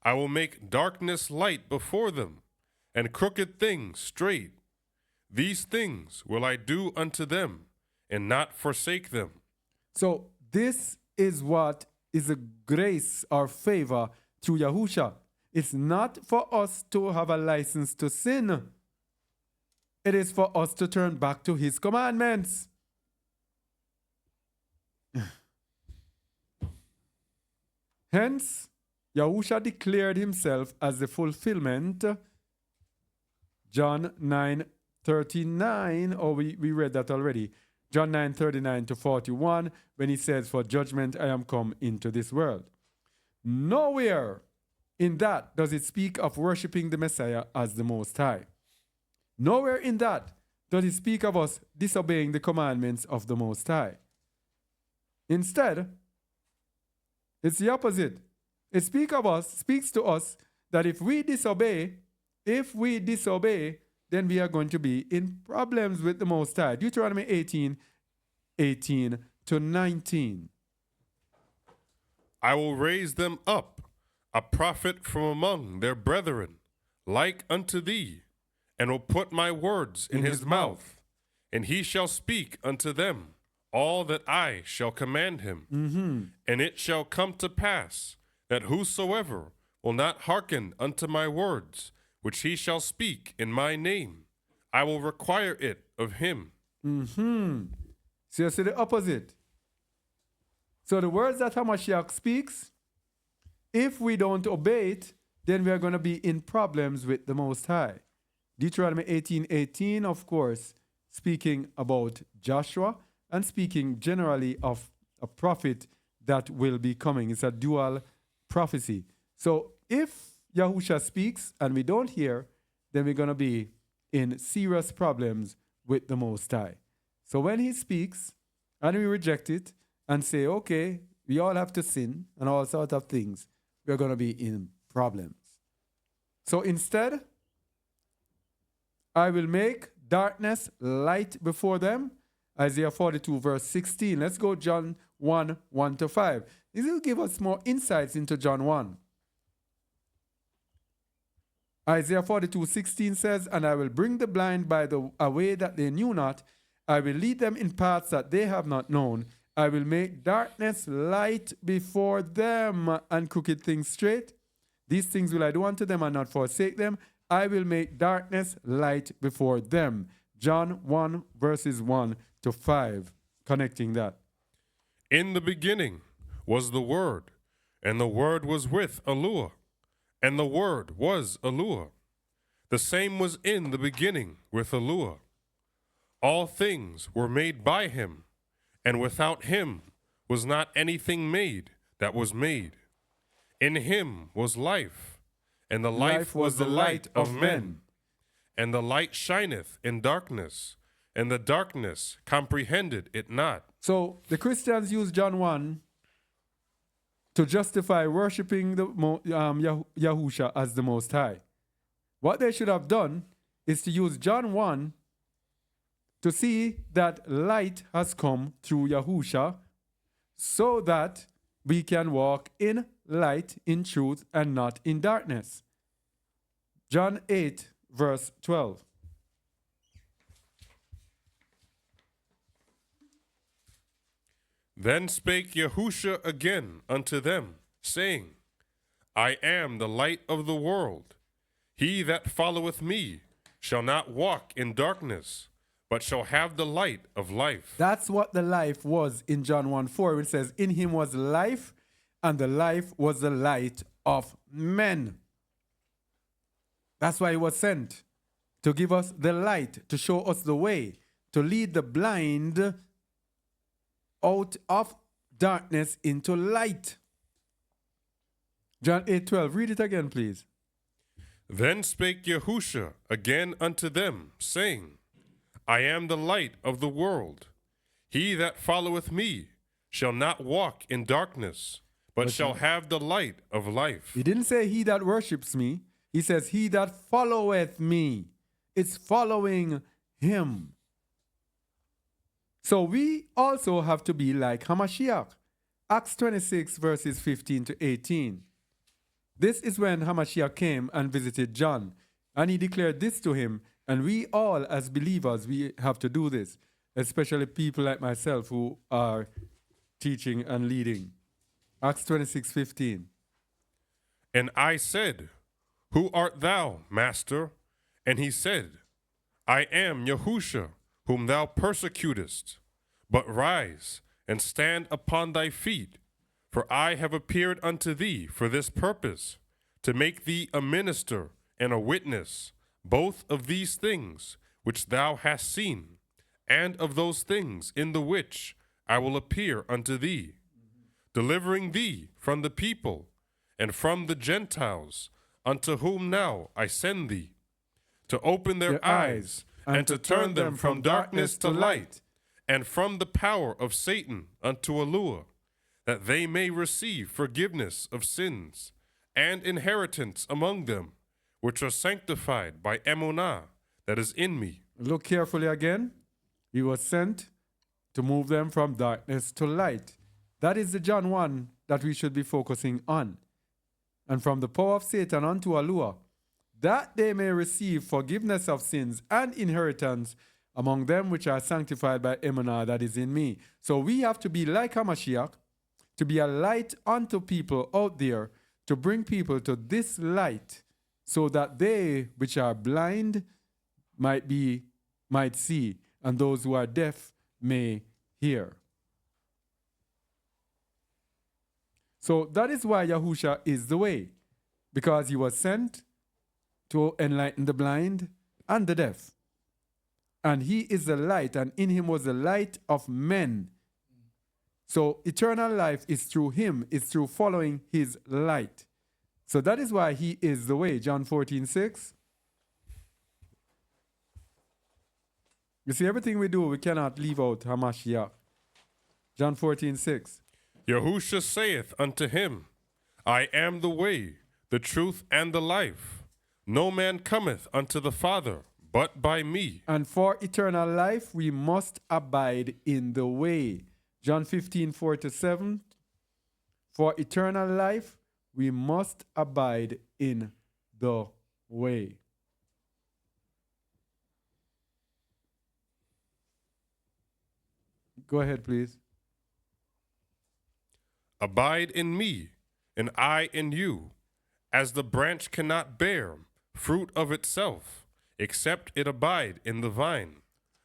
Speaker 2: I will make darkness light before them, and crooked things straight. These things will I do unto them, and not forsake them.
Speaker 1: So this is what is a grace or favor through Yahusha. It's not for us to have a license to sin. It is for us to turn back to his commandments. Hence, Yahusha declared himself as the fulfillment. John 9:39, we read that already. John 9:39 to 41, when he says, for judgment I am come into this world. Nowhere in that does it speak of worshiping the Messiah as the Most High. Nowhere in that does it speak of us disobeying the commandments of the Most High. Instead, it's the opposite. It speaks to us that if we disobey, then we are going to be in problems with the Most High. Deuteronomy 18:18 to 19.
Speaker 2: I will raise them up, a prophet from among their brethren, like unto thee, and will put my words in his mouth, and he shall speak unto them all that I shall command him. And it shall come to pass that whosoever will not hearken unto my words, which he shall speak in my name, I will require it of him.
Speaker 1: So you see the opposite. So the words that Hamashiach speaks, if we don't obey it, then we are going to be in problems with the Most High. Deuteronomy 18:18, of course, speaking about Joshua and speaking generally of a prophet that will be coming. It's a dual prophecy. So if Yahusha speaks and we don't hear, then we're going to be in serious problems with the Most High. So when he speaks and we reject it and say, okay, we all have to sin and all sorts of things, we're going to be in problems. So instead, I will make darkness light before them. Isaiah 42 verse 16. Let's go John 1, 1 to 5. This will give us more insights into John 1. Isaiah 42, 16 says, and I will bring the blind by a way that they knew not. I will lead them in paths that they have not known. I will make darkness light before them and crooked things straight. These things will I do unto them and not forsake them. I will make darkness light before them. John 1 verses 1 to 5, connecting that.
Speaker 2: In the beginning was the Word, and the Word was with YAHUAH, and the Word was YAHUAH. The same was in the beginning with YAHUAH. All things were made by him, and without him was not anything made that was made. In him was life, and the life was the light of men. And the light shineth in darkness, and the darkness comprehended it not.
Speaker 1: So the Christians use John 1 to justify worshiping the Yahusha as the Most High. What they should have done is to use John 1 to see that light has come through Yahusha so that we can walk in light, in truth, and not in darkness. John 8, verse 12.
Speaker 2: Then spake Yahusha again unto them, saying, I am the light of the world. He that followeth me shall not walk in darkness, but shall have the light of life.
Speaker 1: That's what the life was in John 1:4. It says, in him was life, and the life was the light of men. That's why he was sent, to give us the light, to show us the way, to lead the blind out of darkness into light. John 8:12. Read it again, please.
Speaker 2: Then spake Yahusha again unto them, saying, I am the light of the world. He that followeth me shall not walk in darkness, but shall have the light of life.
Speaker 1: He didn't say he that worships me. He says he that followeth me. It's following him. So we also have to be like Hamashiach. Acts 26 verses 15 to 18. This is when Hamashiach came and visited John, and he declared this to him, and we all as believers, we have to do this, especially people like myself who are teaching and leading. Acts 26:15.
Speaker 2: And I said, Who art thou, Master? And he said, I am Yahusha, whom thou persecutest. But rise and stand upon thy feet, for I have appeared unto thee for this purpose, to make thee a minister and a witness, both of these things which thou hast seen, and of those things in the which I will appear unto thee, delivering thee from the people and from the Gentiles, unto whom now I send thee, to open their eyes and to turn them from darkness to light, and from the power of Satan unto YAHUAH, that they may receive forgiveness of sins and inheritance among them, which are sanctified by emunah that is in me.
Speaker 1: Look carefully again. He was sent to move them from darkness to light. That is the John 1 that we should be focusing on. And from the power of Satan unto YAHUAH, that they may receive forgiveness of sins and inheritance among them which are sanctified by emunah that is in me. So we have to be like Hamashiach, to be a light unto people out there, to bring people to this light, so that they which are blind might see, and those who are deaf may hear. So that is why Yahusha is the way, because he was sent to enlighten the blind and the deaf. And he is the light, and in him was the light of men. So eternal life is through him, it's through following his light. So that is why he is the way. John 14:6. You see, everything we do, we cannot leave out Hamashiach. John 14:6.
Speaker 2: Yahusha saith unto him, I am the way, the truth, and the life. No man cometh unto the Father but by me.
Speaker 1: And for eternal life, we must abide in the way. John 15:4-7. For eternal life, we must abide in the way. Go ahead, please.
Speaker 2: Abide in me, and I in you, as the branch cannot bear fruit of itself, except it abide in the vine.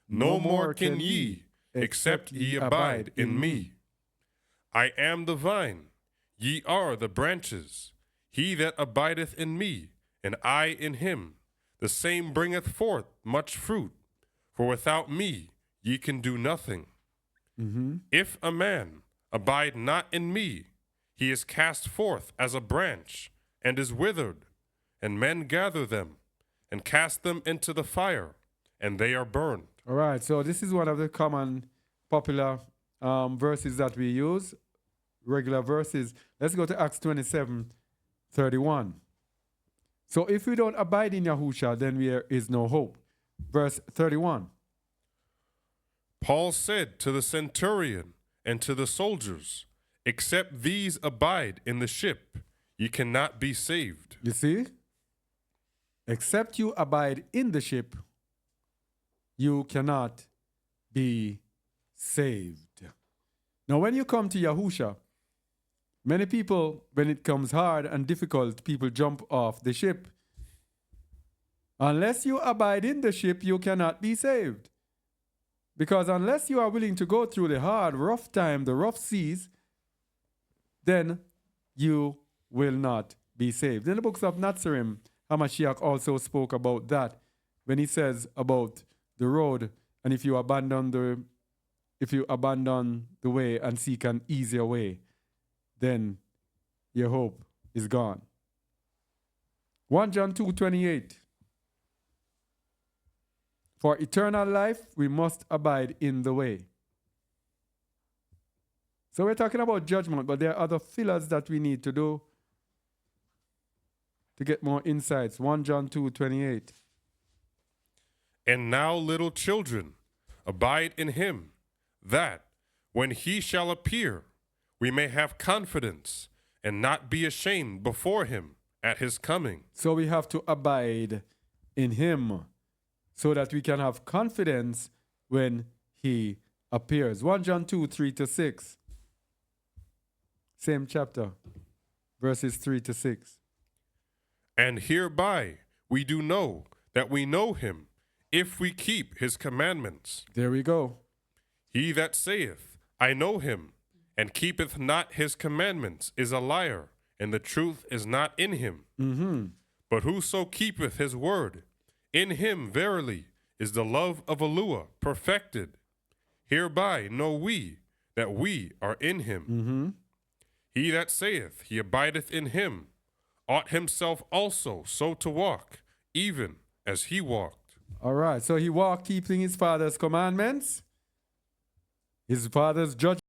Speaker 2: No more can ye, except ye abide in me. I am the vine, ye are the branches. He that abideth in me, and I in him, the same bringeth forth much fruit. For without me ye can do nothing. If a man abide not in me, he is cast forth as a branch, and is withered, and men gather them, and cast them into the fire, and they are burned.
Speaker 1: All right, so this is one of the common popular verses that we use, regular verses. Let's go to Acts 27:31. So if we don't abide in Yahusha, then there is no hope. Verse 31.
Speaker 2: Paul said to the centurion and to the soldiers, except these abide in the ship, ye cannot be saved.
Speaker 1: You see? Except you abide in the ship, you cannot be saved. Now, when you come to Yahusha, many people, when it comes hard and difficult, people jump off the ship. Unless you abide in the ship, you cannot be saved. Because unless you are willing to go through the hard, rough time, the rough seas, then you will not be saved. In the books of Nazarene, Hamashiach also spoke about that when he says about the road, and if you abandon the way and seek an easier way, then your hope is gone. 1 John 2:28. For eternal life, we must abide in the way. So we're talking about judgment, but there are other fillers that we need to do to get more insights. 1 John 2:28.
Speaker 2: And now, little children, abide in him, that, when he shall appear, we may have confidence and not be ashamed before him at his coming.
Speaker 1: So we have to abide in him so that we can have confidence when he appears. 1 John 2:3-6. Same chapter, verses 3-6.
Speaker 2: And hereby we do know that we know him, if we keep his commandments.
Speaker 1: There we go.
Speaker 2: He that saith, I know him, and keepeth not his commandments, is a liar, and the truth is not in him. But whoso keepeth his word, in him verily is the love of YAHUAH perfected. Hereby know we that we are in him. He that saith he abideth in him ought himself also so to walk, even as he walked.
Speaker 1: All right, so he walked keeping his father's commandments, his father's judgment.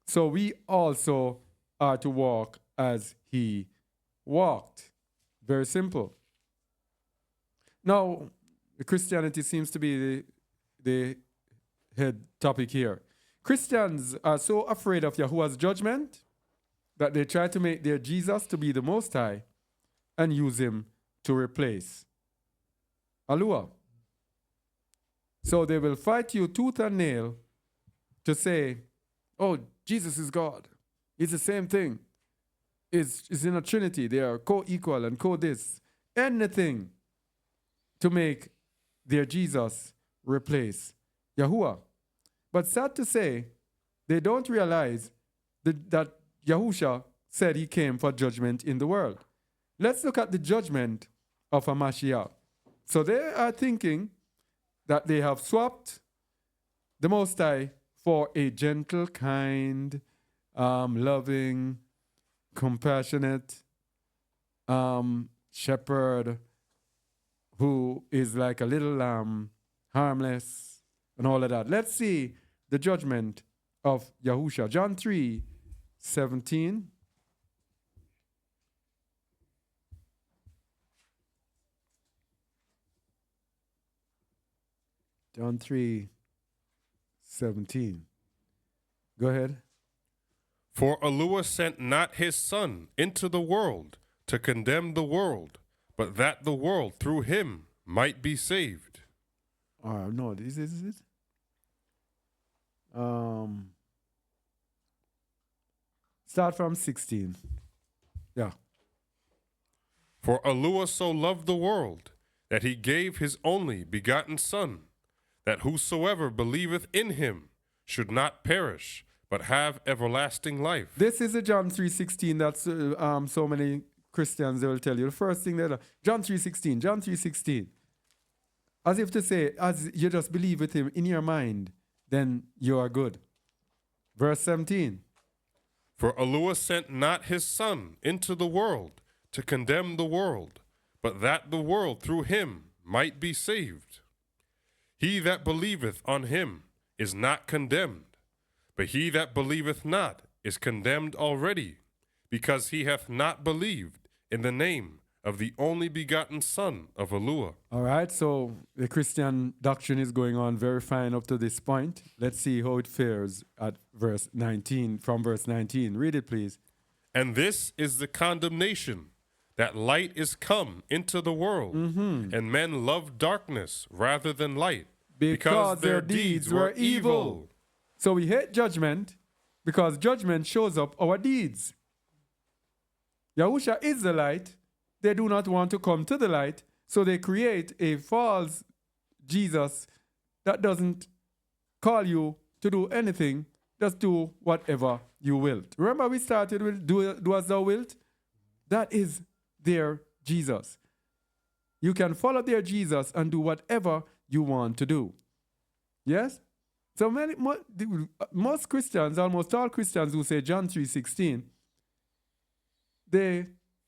Speaker 1: So we also are to walk as he walked. Very simple. Now, Christianity seems to be the head topic here. Christians are so afraid of Yahuwah's judgment that they try to make their Jesus to be the Most High and use him to replace YAHUAH. So they will fight you tooth and nail to say, oh, Jesus is God. It's the same thing. It's in a Trinity. They are co-equal and co-this. Anything to make their Jesus replace YAHUAH. But sad to say, they don't realize that Yahusha said he came for judgment in the world. Let's look at the judgment of a Mashiach. So they are thinking that they have swapped the Most High for a gentle, kind, loving, compassionate shepherd who is like a little lamb, harmless, and all of that. Let's see the judgment of Yahusha. John 3:17. John 3:17. Go ahead.
Speaker 2: For YAHUAH sent not his Son into the world to condemn the world, but that the world through him might be saved.
Speaker 1: No, this is it. Start from 16. Yeah.
Speaker 2: For YAHUAH so loved the world, that he gave his only begotten Son, that whosoever believeth in him should not perish, but have everlasting life.
Speaker 1: This is a John 3:16 that's so many Christians, they will tell you. The first thing that John 3:16. As if to say, as you just believe with him in your mind, then you are good. Verse 17.
Speaker 2: For YAHUAH sent not his Son into the world to condemn the world, but that the world through him might be saved. He that believeth on him is not condemned, but he that believeth not is condemned already, because he hath not believed in the name of the only begotten Son of YAHUAH.
Speaker 1: All right, so the Christian doctrine is going on very fine up to this point. Let's see how it fares at verse 19, from verse 19. Read it, please.
Speaker 2: And this is the condemnation, that light is come into the world, and men love darkness rather than light,
Speaker 1: Because their deeds were evil. So we hate judgment because judgment shows up our deeds. Yahusha is the light. They do not want to come to the light, so they create a false Jesus that doesn't call you to do anything. Just do whatever you wilt. Remember we started with do as thou wilt? That is their Jesus. You can follow their Jesus and do whatever you want to do. Yes? So most Christians, almost all Christians who say John 3:16, they,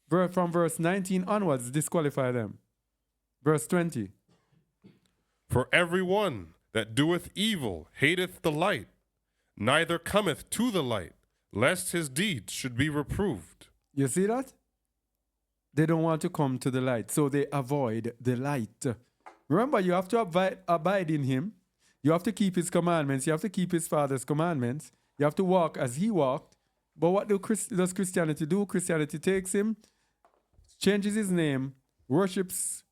Speaker 1: from verse 19 onwards, disqualify them. Verse 20.
Speaker 2: For every one that doeth evil hateth the light, neither cometh to the light, lest his deeds should be reproved.
Speaker 1: You see that? They don't want to come to the light, so they avoid the light. Remember, you have to abide in him. You have to keep his commandments. You have to keep his Father's commandments. You have to walk as he walked. But what does Christianity do? Christianity takes him, changes his name, worships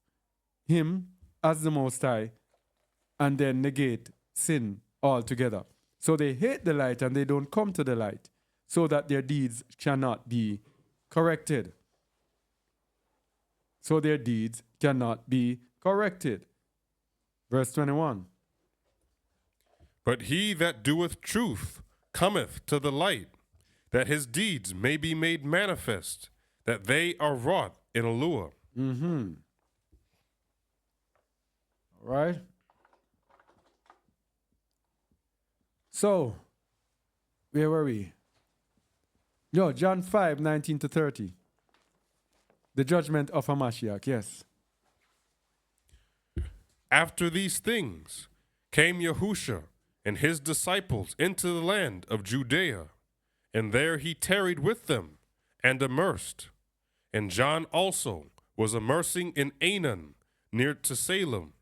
Speaker 1: him as the Most High, and then negate sin altogether. So they hate the light and they don't come to the light, so that their deeds cannot be corrected. So their deeds cannot be corrected. Verse 21.
Speaker 2: But he that doeth truth cometh to the light, that his deeds may be made manifest, that they are wrought in YAHUAH.
Speaker 1: All right. So, where were we? No, John 5:19-30. The judgment of Hamashiach, yes.
Speaker 2: After these things came Yahushua and his disciples into the land of Judea, and there he tarried with them and immersed. And John also was immersing in Aenon, near to Salem,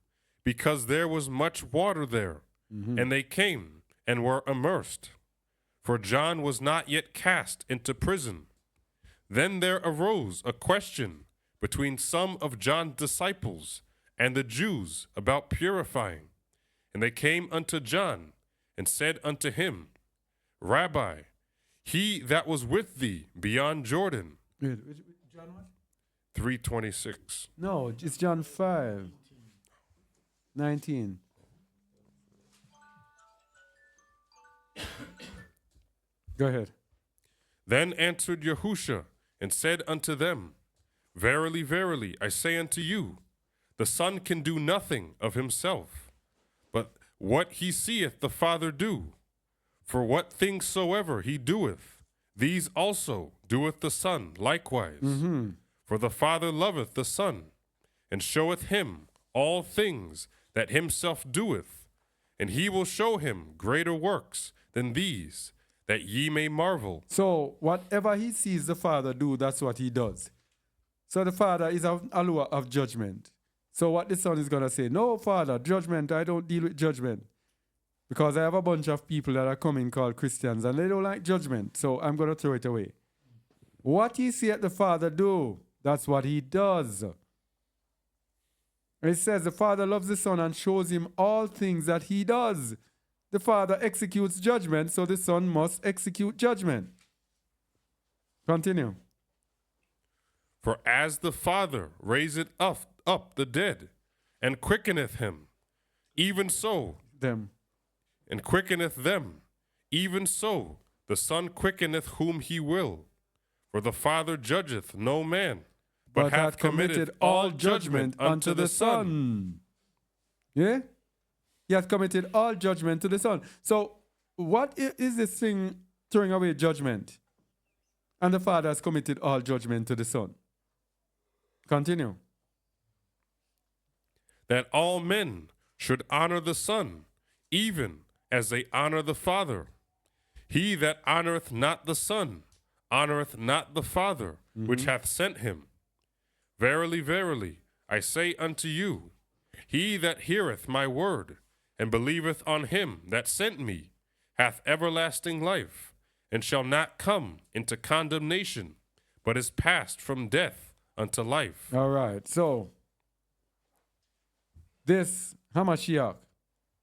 Speaker 2: because there was much water there. And they came and were immersed. For John was not yet cast into prison. Then there arose a question between some of John's disciples and the Jews about purifying. And they came unto John and said unto him, Rabbi, he that was with thee beyond Jordan.
Speaker 1: John what?
Speaker 2: 3:26.
Speaker 1: No, it's John 5:19. Go ahead.
Speaker 2: Then answered Yahushua and said unto them, Verily, verily, I say unto you, the Son can do nothing of himself, but what he seeth the Father do. For what things soever he doeth, these also doeth the Son likewise. For the Father loveth the Son, and showeth him all things that himself doeth, and he will show him greater works than these, that ye may marvel.
Speaker 1: So whatever he sees the Father do, that's what he does. So the Father is a YAHUAH of judgment. So what the son is going to say, no, Father, judgment, I don't deal with judgment. Because I have a bunch of people that are coming called Christians and they don't like judgment. So I'm going to throw it away. What he see the Father do, that's what he does. And it says the Father loves the Son and shows him all things that he does. The Father executes judgment, so the Son must execute judgment. Continue.
Speaker 2: For as the Father raiseth up the dead, and quickeneth him, even so,
Speaker 1: Them.
Speaker 2: and quickeneth them, even so the Son quickeneth whom he will. For the Father judgeth no man, but hath committed all judgment unto the Son.
Speaker 1: Yeah? He hath committed all judgment to the Son. So, what is this thing throwing away judgment? And the Father has committed all judgment to the Son. Continue.
Speaker 2: That all men should honor the Son, even as they honor the Father. He that honoreth not the Son, honoreth not the Father, which hath sent him. Verily, verily, I say unto you, he that heareth my word, and believeth on him that sent me, hath everlasting life, and shall not come into condemnation, but is passed from death unto life.
Speaker 1: All right. So, this Hamashiach,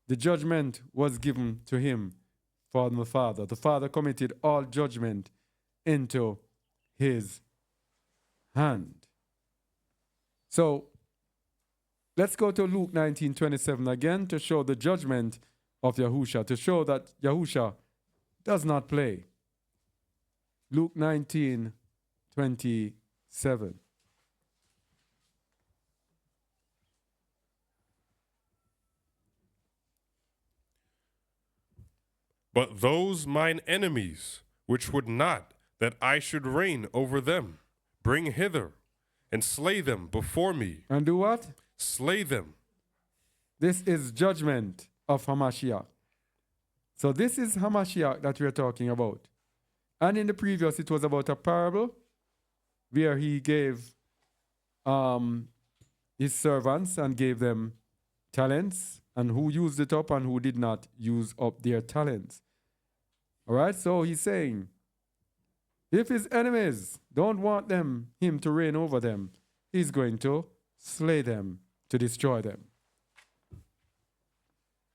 Speaker 1: the judgment was given to him from the Father. The Father committed all judgment into his hand. So, let's go to Luke 19:27 again to show the judgment of Yahusha, to show that Yahusha does not play. Luke 19:27.
Speaker 2: But those mine enemies, which would not that I should reign over them, bring hither, and slay them before me.
Speaker 1: And do what?
Speaker 2: Slay them.
Speaker 1: This is judgment of Hamashiach. So this is Hamashiach that we're talking about. And in the previous, it was about a parable where he gave his servants and gave them talents, and who used it up and who did not use up their talents. All right, so he's saying, if his enemies don't want him to reign over them, he's going to slay them, to destroy them.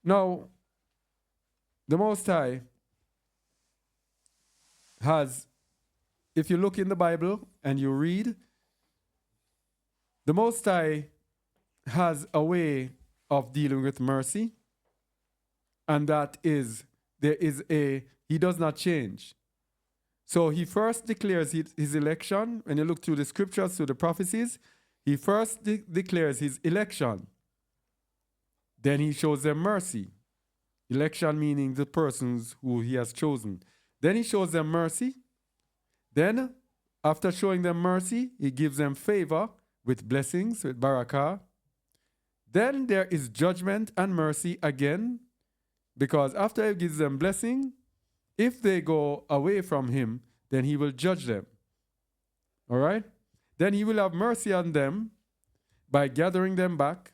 Speaker 1: Now, the Most High has, if you look in the Bible and you read, the Most High has a way of dealing with mercy, and that is, he does not change. So he first declares his election. When you look through the scriptures, through the prophecies, he first declares his election. Then he shows them mercy. Election meaning the persons who he has chosen. Then he shows them mercy. Then, after showing them mercy, he gives them favor with blessings, with barakah. Then there is judgment and mercy again, because after he gives them blessing, if they go away from him, then he will judge them. All right? Then he will have mercy on them by gathering them back,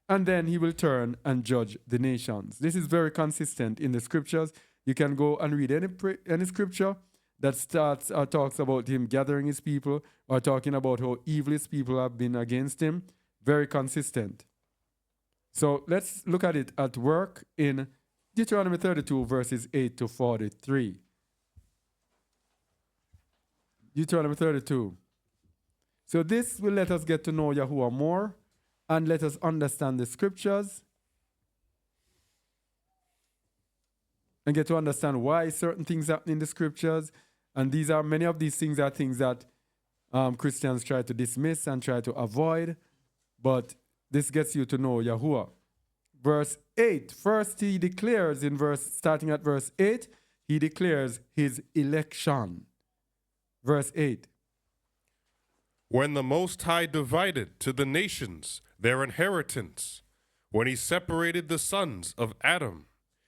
Speaker 1: and then he will turn and judge the nations. This is very consistent in the scriptures. You can go and read any scripture that starts or talks about him gathering his people, or talking about how evil his people have been against him. Very consistent. So let's look at it at work in Deuteronomy 32, verses 8 to 43. Deuteronomy 32. So this will let us get to know Yahuwah more and let us understand the scriptures and get to understand why certain things happen in the scriptures. And many of these things are things that Christians try to dismiss and try to avoid. But this gets you to know Yahuwah. Verse 8. First he declares starting at verse 8, he declares his election. Verse 8.
Speaker 2: When the Most High divided to the nations their inheritance, when he separated the sons of Adam,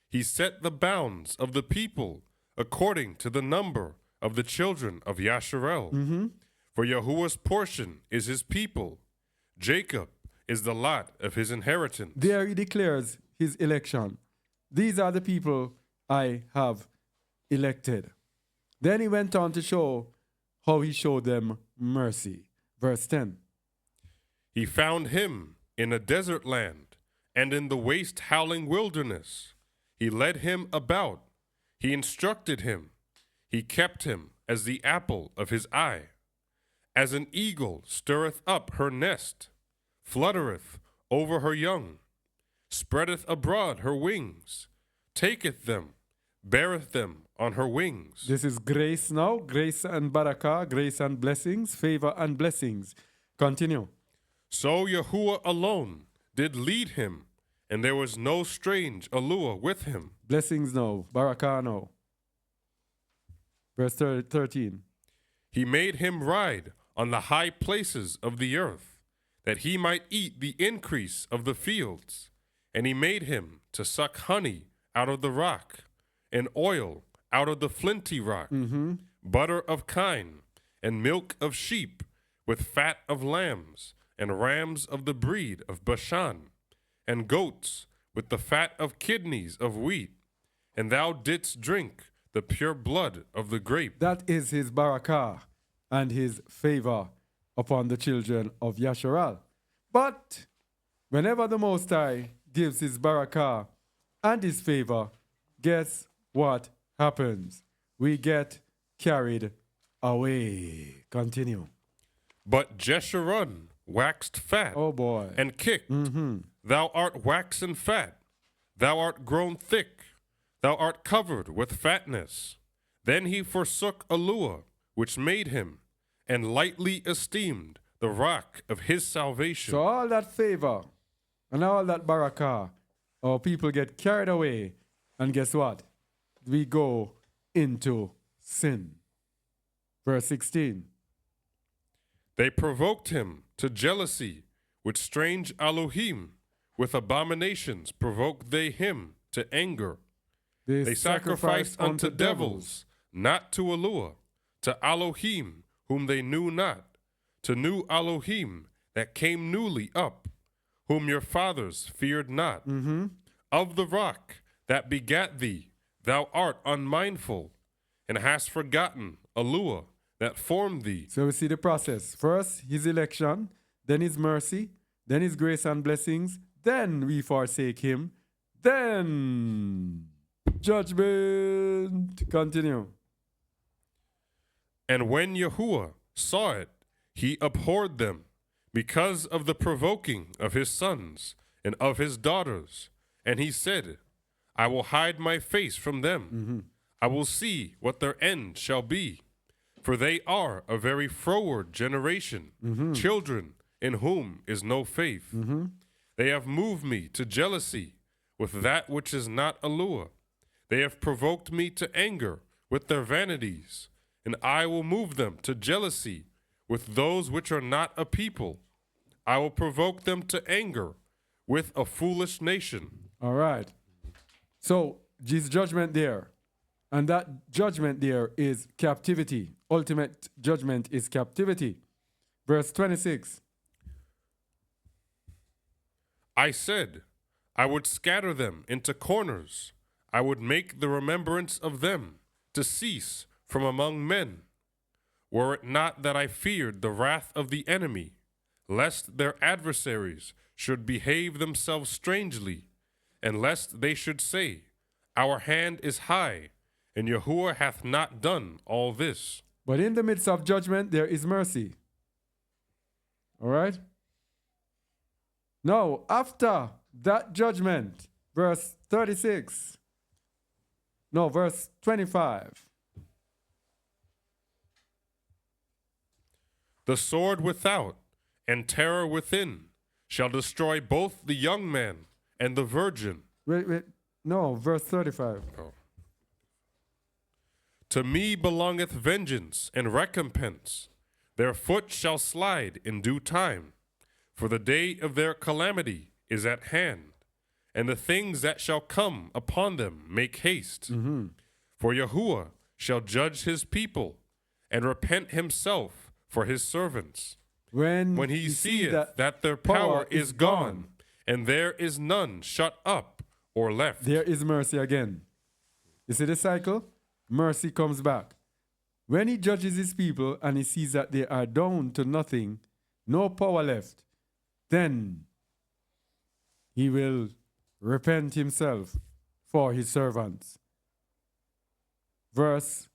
Speaker 2: he set the bounds of the people according to the number of the children of Yasharel. For Yahuwah's portion is his people, Jacob is the lot of his inheritance.
Speaker 1: There he declares his election. These are the people I have elected. Then he went on to show how he showed them mercy. Verse 10.
Speaker 2: He found him in a desert land and in the waste howling wilderness. He led him about. He instructed him. He kept him as the apple of his eye. As an eagle stirreth up her nest, fluttereth over her young, spreadeth abroad her wings, taketh them, beareth them on her wings.
Speaker 1: This is grace now, grace and barakah, grace and blessings, favor and blessings. Continue.
Speaker 2: So Yahuwah alone did lead him, and there was no strange allure with him.
Speaker 1: Blessings now, barakah now. Verse 13.
Speaker 2: He made him ride on the high places of the earth, that he might eat the increase of the fields. And he made him to suck honey out of the rock, and oil out of the flinty rock, butter of kine, and milk of sheep, with fat of lambs, and rams of the breed of Bashan, and goats with the fat of kidneys of wheat. And thou didst drink the pure blood of the grape.
Speaker 1: That is his barakah and his favor upon the children of Yasharal. But whenever the Most High gives his barakah and his favor, guess what happens? We get carried away. Continue.
Speaker 2: But Jeshurun waxed fat,
Speaker 1: Oh boy.
Speaker 2: and kicked. Thou art waxen fat. Thou art grown thick. Thou art covered with fatness. Then he forsook Allure, which made him, and lightly esteemed the rock of his salvation.
Speaker 1: So all that favor and all that barakah, our people get carried away. And guess what? We go into sin. Verse 16.
Speaker 2: They provoked him to jealousy with strange Elohim. With abominations provoked they him to anger. They sacrificed unto devils, not to Allure, to Elohim, whom they knew not, to new Elohim that came newly up, whom your fathers feared not. Of the rock that begat thee, thou art unmindful, and hast forgotten Allure that formed thee.
Speaker 1: So we see the process. First, his election, then his mercy, then his grace and blessings, then we forsake him, then judgment. Continue.
Speaker 2: And when Yahuwah saw it, he abhorred them because of the provoking of his sons and of his daughters. And he said, I will hide my face from them. I will see what their end shall be. For they are a very froward generation, children in whom is no faith. They have moved me to jealousy with that which is not Allure. They have provoked me to anger with their vanities, and I will move them to jealousy with those which are not a people. I will provoke them to anger with a foolish nation.
Speaker 1: All right. So, his judgment there. And that judgment there is captivity. Ultimate judgment is captivity. Verse 26.
Speaker 2: I said, I would scatter them into corners. I would make the remembrance of them to cease from among men. Were it not that I feared the wrath of the enemy, lest their adversaries should behave themselves strangely, and lest they should say, Our hand is high, and Yahuwah hath not done all this.
Speaker 1: But in the midst of judgment, there is mercy. All right? Now, after that judgment, verse 36. No, verse 25.
Speaker 2: The sword without and terror within shall destroy both the young man and the virgin.
Speaker 1: Wait. No, verse 35.
Speaker 2: Oh. To me belongeth vengeance and recompense. Their foot shall slide in due time. For the day of their calamity is at hand, and the things that shall come upon them make haste. For Yahuwah shall judge his people, and repent himself for his servants. when he seeth that their power is gone, and there is none shut up or left.
Speaker 1: There is mercy again. You see the cycle? Mercy comes back. When he judges his people and he sees that they are down to nothing, no power left, then he will repent himself for his servants. Verse,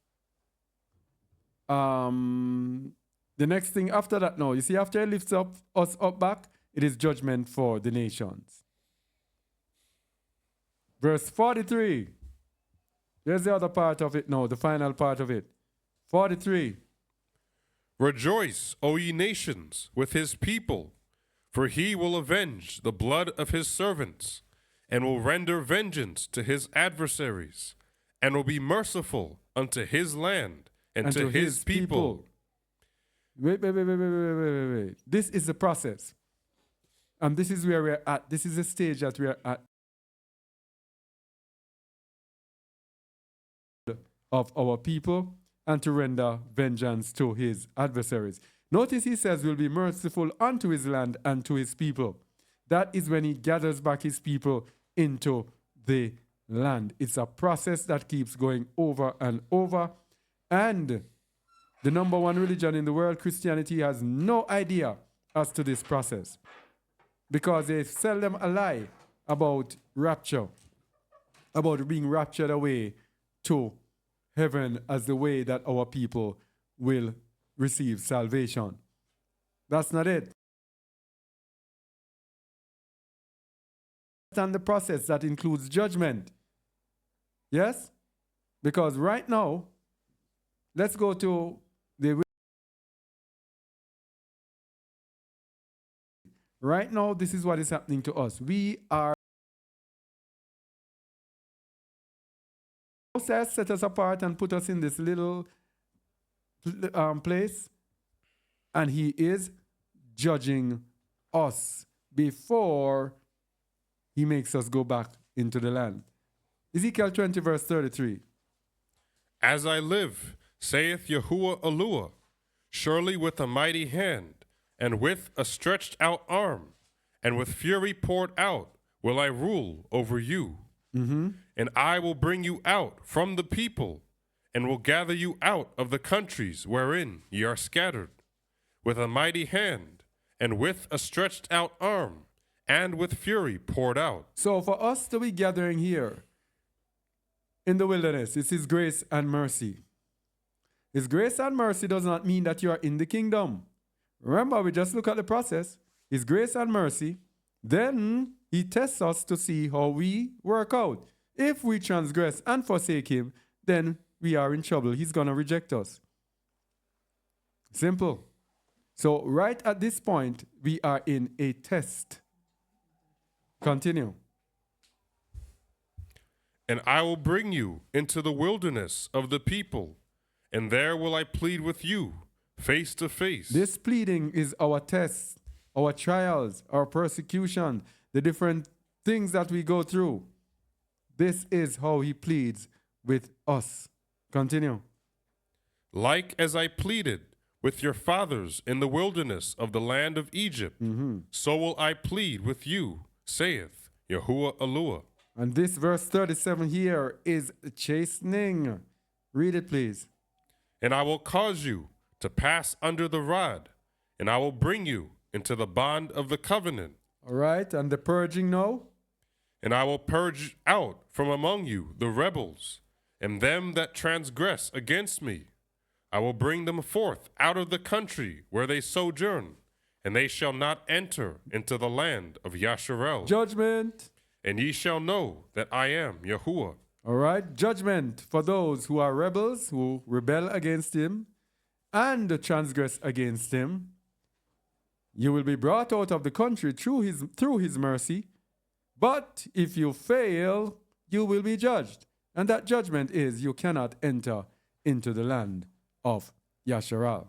Speaker 1: the next thing after that now, you see, after he lifts up us up back, it is judgment for the nations. Verse 43. There's the other part of it now, the final part of it. 43.
Speaker 2: Rejoice, O ye nations, with his people, for he will avenge the blood of his servants, and will render vengeance to his adversaries, and will be merciful unto his land and to his people.
Speaker 1: Wait. This is the process. And this is where we're at. This is the stage that we're at of our people, and to render vengeance to his adversaries. Notice he says we'll be merciful unto his land and to his people. That is when he gathers back his people into the land. It's a process that keeps going over and over. And the number one religion in the world, Christianity, has no idea as to this process, because they sell them a lie about rapture, about being raptured away to heaven as the way that our people will receive salvation. That's not it. And the process that includes judgment. Yes? Because right now, let's go to the... Right now, this is what is happening to us. We are... Moses set us apart and put us in this little place, and he is judging us before he makes us go back into the land. Ezekiel 20 verse 33.
Speaker 2: As I live, saith YAHUAH, surely with a mighty hand, and with a stretched out arm, and with fury poured out, will I rule over you. And I will bring you out from the people, and will gather you out of the countries wherein ye are scattered, with a mighty hand, and with a stretched out arm, and with fury poured out.
Speaker 1: So for us to be gathering here in the wilderness, it's his grace and mercy. His grace and mercy does not mean that you are in the kingdom. Remember, we just look at the process. His grace and mercy, then he tests us to see how we work out. If we transgress and forsake him, then we are in trouble. He's going to reject us. Simple. So right at this point, we are in a test. Continue.
Speaker 2: And I will bring you into the wilderness of the people, and there will I plead with you face to face.
Speaker 1: This pleading is our tests, our trials, our persecution, the different things that we go through. This is how he pleads with us. Continue.
Speaker 2: Like as I pleaded with your fathers in the wilderness of the land of Egypt, so will I plead with you, saith YAHUAH.
Speaker 1: And this verse 37 here is chastening. Read it, please.
Speaker 2: And I will cause you to pass under the rod, and I will bring you into the bond of the covenant.
Speaker 1: All right, and the purging now?
Speaker 2: And I will purge out from among you the rebels, and them that transgress against me. I will bring them forth out of the country where they sojourn, and they shall not enter into the land of Yasharel.
Speaker 1: Judgment.
Speaker 2: And ye shall know that I am YAHUAH.
Speaker 1: All right, judgment for those who are rebels, who rebel against him and transgress against him. You will be brought out of the country through his mercy, but if you fail, you will be judged. And that judgment is you cannot enter into the land of Yasharal.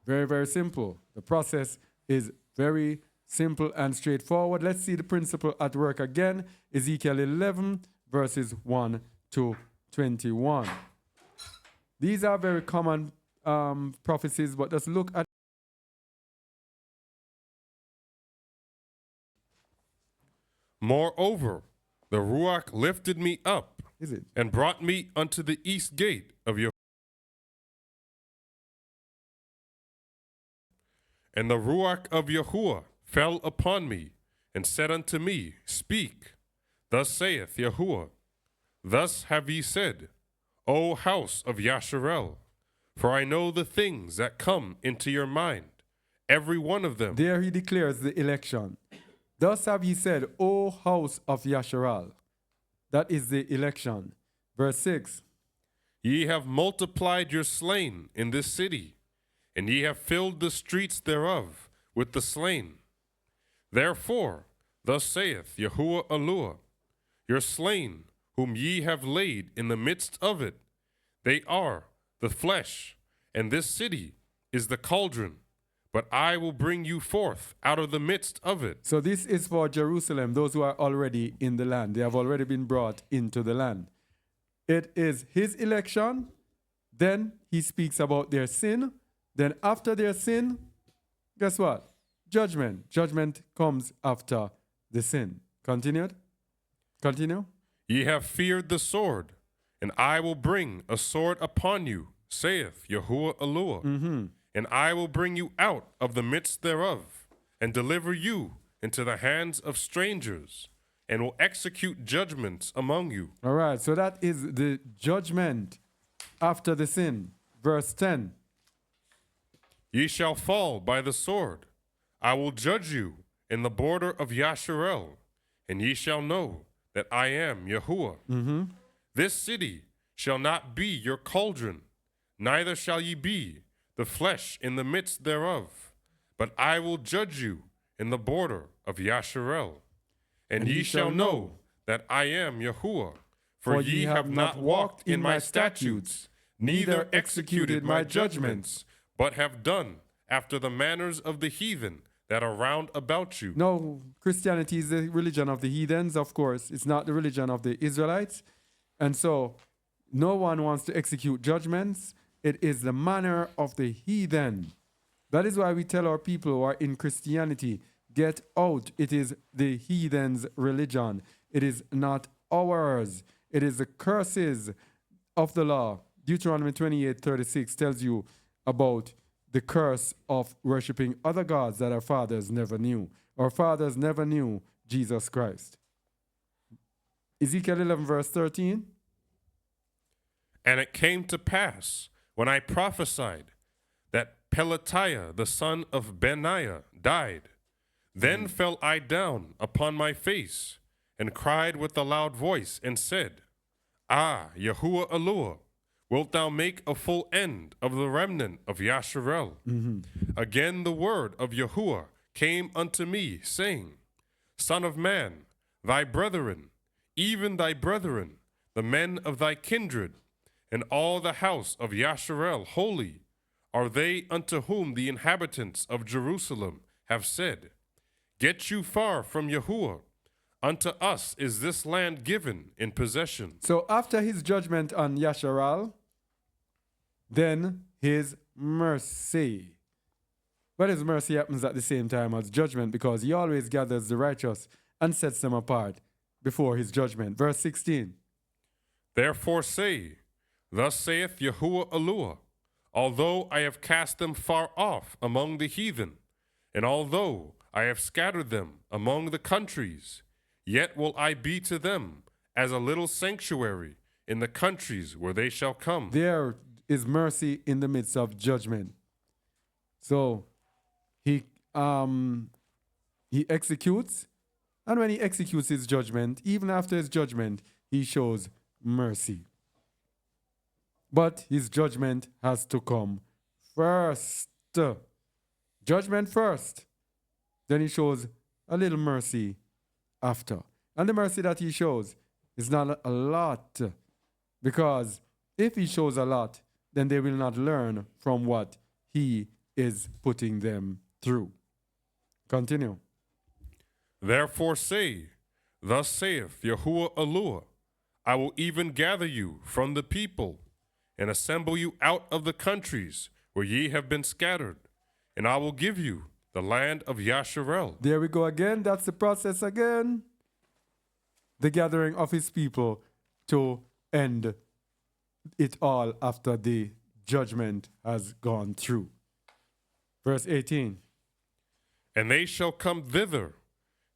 Speaker 1: Very, very simple. The process is very simple and straightforward. Let's see the principle at work again. Ezekiel 11, verses 1 to 21. These are very common prophecies, but just look at
Speaker 2: Moreover, the Ruach lifted me up
Speaker 1: Is it?
Speaker 2: and brought me unto the east gate of Yahuwah. And the Ruach of Yahuwah fell upon me, and said unto me, Speak, thus saith Yahuwah. Thus have ye said, O house of Yasharel, for I know the things that come into your mind, every one of them.
Speaker 1: There he declares the election. Thus have ye said, O house of Yasharal. That is the election. Verse 6.
Speaker 2: Ye have multiplied your slain in this city, and ye have filled the streets thereof with the slain. Therefore, thus saith Yahuwah Eluah, your slain, whom ye have laid in the midst of it, they are the flesh, and this city is the cauldron. But I will bring you forth out of the midst of it.
Speaker 1: So this is for Jerusalem, those who are already in the land. They have already been brought into the land. It is his election. Then he speaks about their sin. Then after their sin, guess what? Judgment. Judgment comes after the sin. Continued? Continue.
Speaker 2: Ye have feared the sword, and I will bring a sword upon you, saith Yahuwah Eluah. And I will bring you out of the midst thereof, and deliver you into the hands of strangers, and will execute judgments among you.
Speaker 1: All right, so that is the judgment after the sin. Verse 10.
Speaker 2: Ye shall fall by the sword. I will judge you in the border of Yasharel, and ye shall know that I am Yahuwah. This city shall not be your cauldron, neither shall ye be the flesh in the midst thereof, but I will judge you in the border of Yasharel. And ye shall know that I am Yahuwah, for ye have not walked in my statutes, neither executed my judgments, but have done after the manners of the heathen that are round about you.
Speaker 1: No, Christianity is the religion of the heathens, of course. It's not the religion of the Israelites. And so no one wants to execute judgments. It is the manner of the heathen. That is why we tell our people who are in Christianity, get out. It is the heathen's religion. It is not ours. It is the curses of the law. Deuteronomy 28:36 tells you about the curse of worshiping other gods that our fathers never knew. Our fathers never knew Jesus Christ. Ezekiel 11 verse 13.
Speaker 2: And it came to pass, when I prophesied, that Pelatiah the son of Benaiah died. Then fell I down upon my face, and cried with a loud voice, and said, Ah, Yahuwah Eluah, wilt thou make a full end of the remnant of Yasharel? Again the word of Yahuwah came unto me, saying, Son of man, thy brethren, even thy brethren, the men of thy kindred, and all the house of Yasharel holy, are they unto whom the inhabitants of Jerusalem have said, Get you far from Yahuwah, unto us is this land given in possession.
Speaker 1: So after his judgment on Yasharal, then his mercy. But his mercy happens at the same time as judgment, because he always gathers the righteous and sets them apart before his judgment. Verse 16.
Speaker 2: Therefore say, Thus saith Yahuwah Eluah, although I have cast them far off among the heathen, and although I have scattered them among the countries, yet will I be to them as a little sanctuary in the countries where they shall come.
Speaker 1: There is mercy in the midst of judgment. So he executes, and when he executes his judgment, even after his judgment, he shows mercy. But his judgment has to come first. Judgment first. Then he shows a little mercy after. And the mercy that he shows is not a lot, because if he shows a lot, then they will not learn from what he is putting them through. Continue.
Speaker 2: Therefore say, Thus saith Yahuwah Eluah, I will even gather you from the people, and assemble you out of the countries where ye have been scattered, and I will give you the land of Yasharel.
Speaker 1: There we go again. That's the process again. the gathering of his people to end it all after the judgment has gone through. Verse 18.
Speaker 2: And they shall come thither,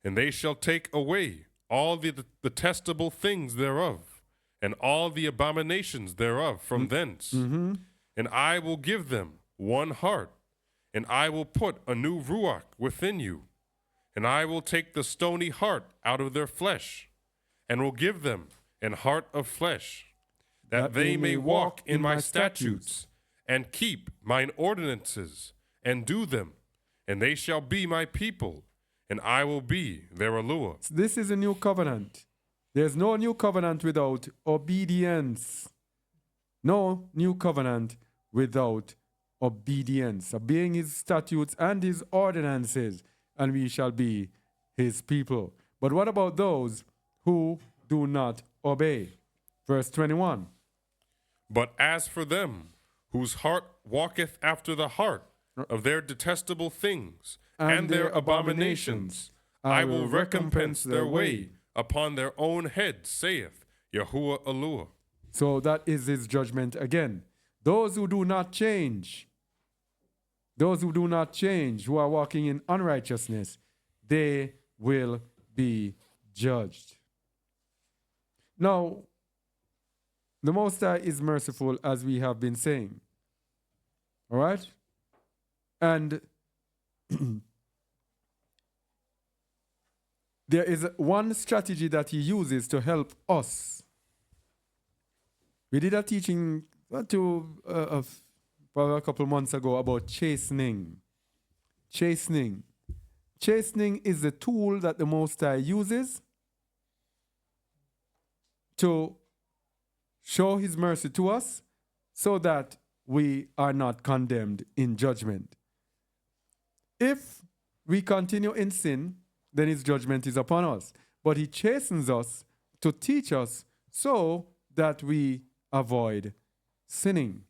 Speaker 2: and they shall take away all the detestable things thereof, and all the abominations thereof from thence. And I will give them one heart, and I will put a new ruach within you, and I will take the stony heart out of their flesh, and will give them an heart of flesh, that they may walk in my statutes, and keep mine ordinances, and do them, and they shall be my people, and I will be their YAHUAH.
Speaker 1: This is a new covenant. There's no new covenant without obedience. No new covenant without obedience, obeying his statutes and his ordinances, and we shall be his people. But what about those who do not obey? Verse 21.
Speaker 2: But as for them whose heart walketh after the heart of their detestable things and their abominations, I will recompense their way upon their own head, saith YAHUAH.
Speaker 1: So that is his judgment again. Those who do not change, who are walking in unrighteousness, they will be judged. Now, the Most High is merciful, as we have been saying. All right? And there is one strategy that he uses to help us. We did a teaching probably a couple months ago about chastening. Chastening is the tool that the Most High uses to show his mercy to us so that we are not condemned in judgment. If we continue in sin, then his judgment is upon us. But he chastens us to teach us so that we avoid sinning.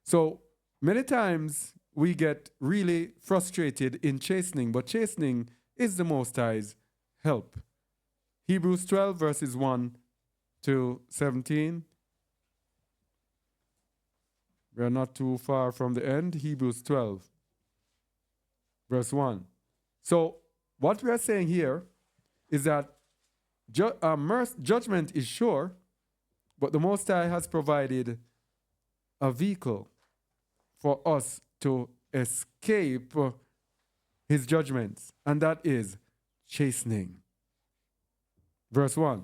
Speaker 1: So many times we get really frustrated in chastening, but chastening is the Most High's help. Hebrews 12 verses 1 to 17. We are not too far from the end. Hebrews 12 verse 1. So what we are saying here is that judgment is sure, but the Most High has provided a vehicle for us to escape his judgments, and that is chastening. Verse 1.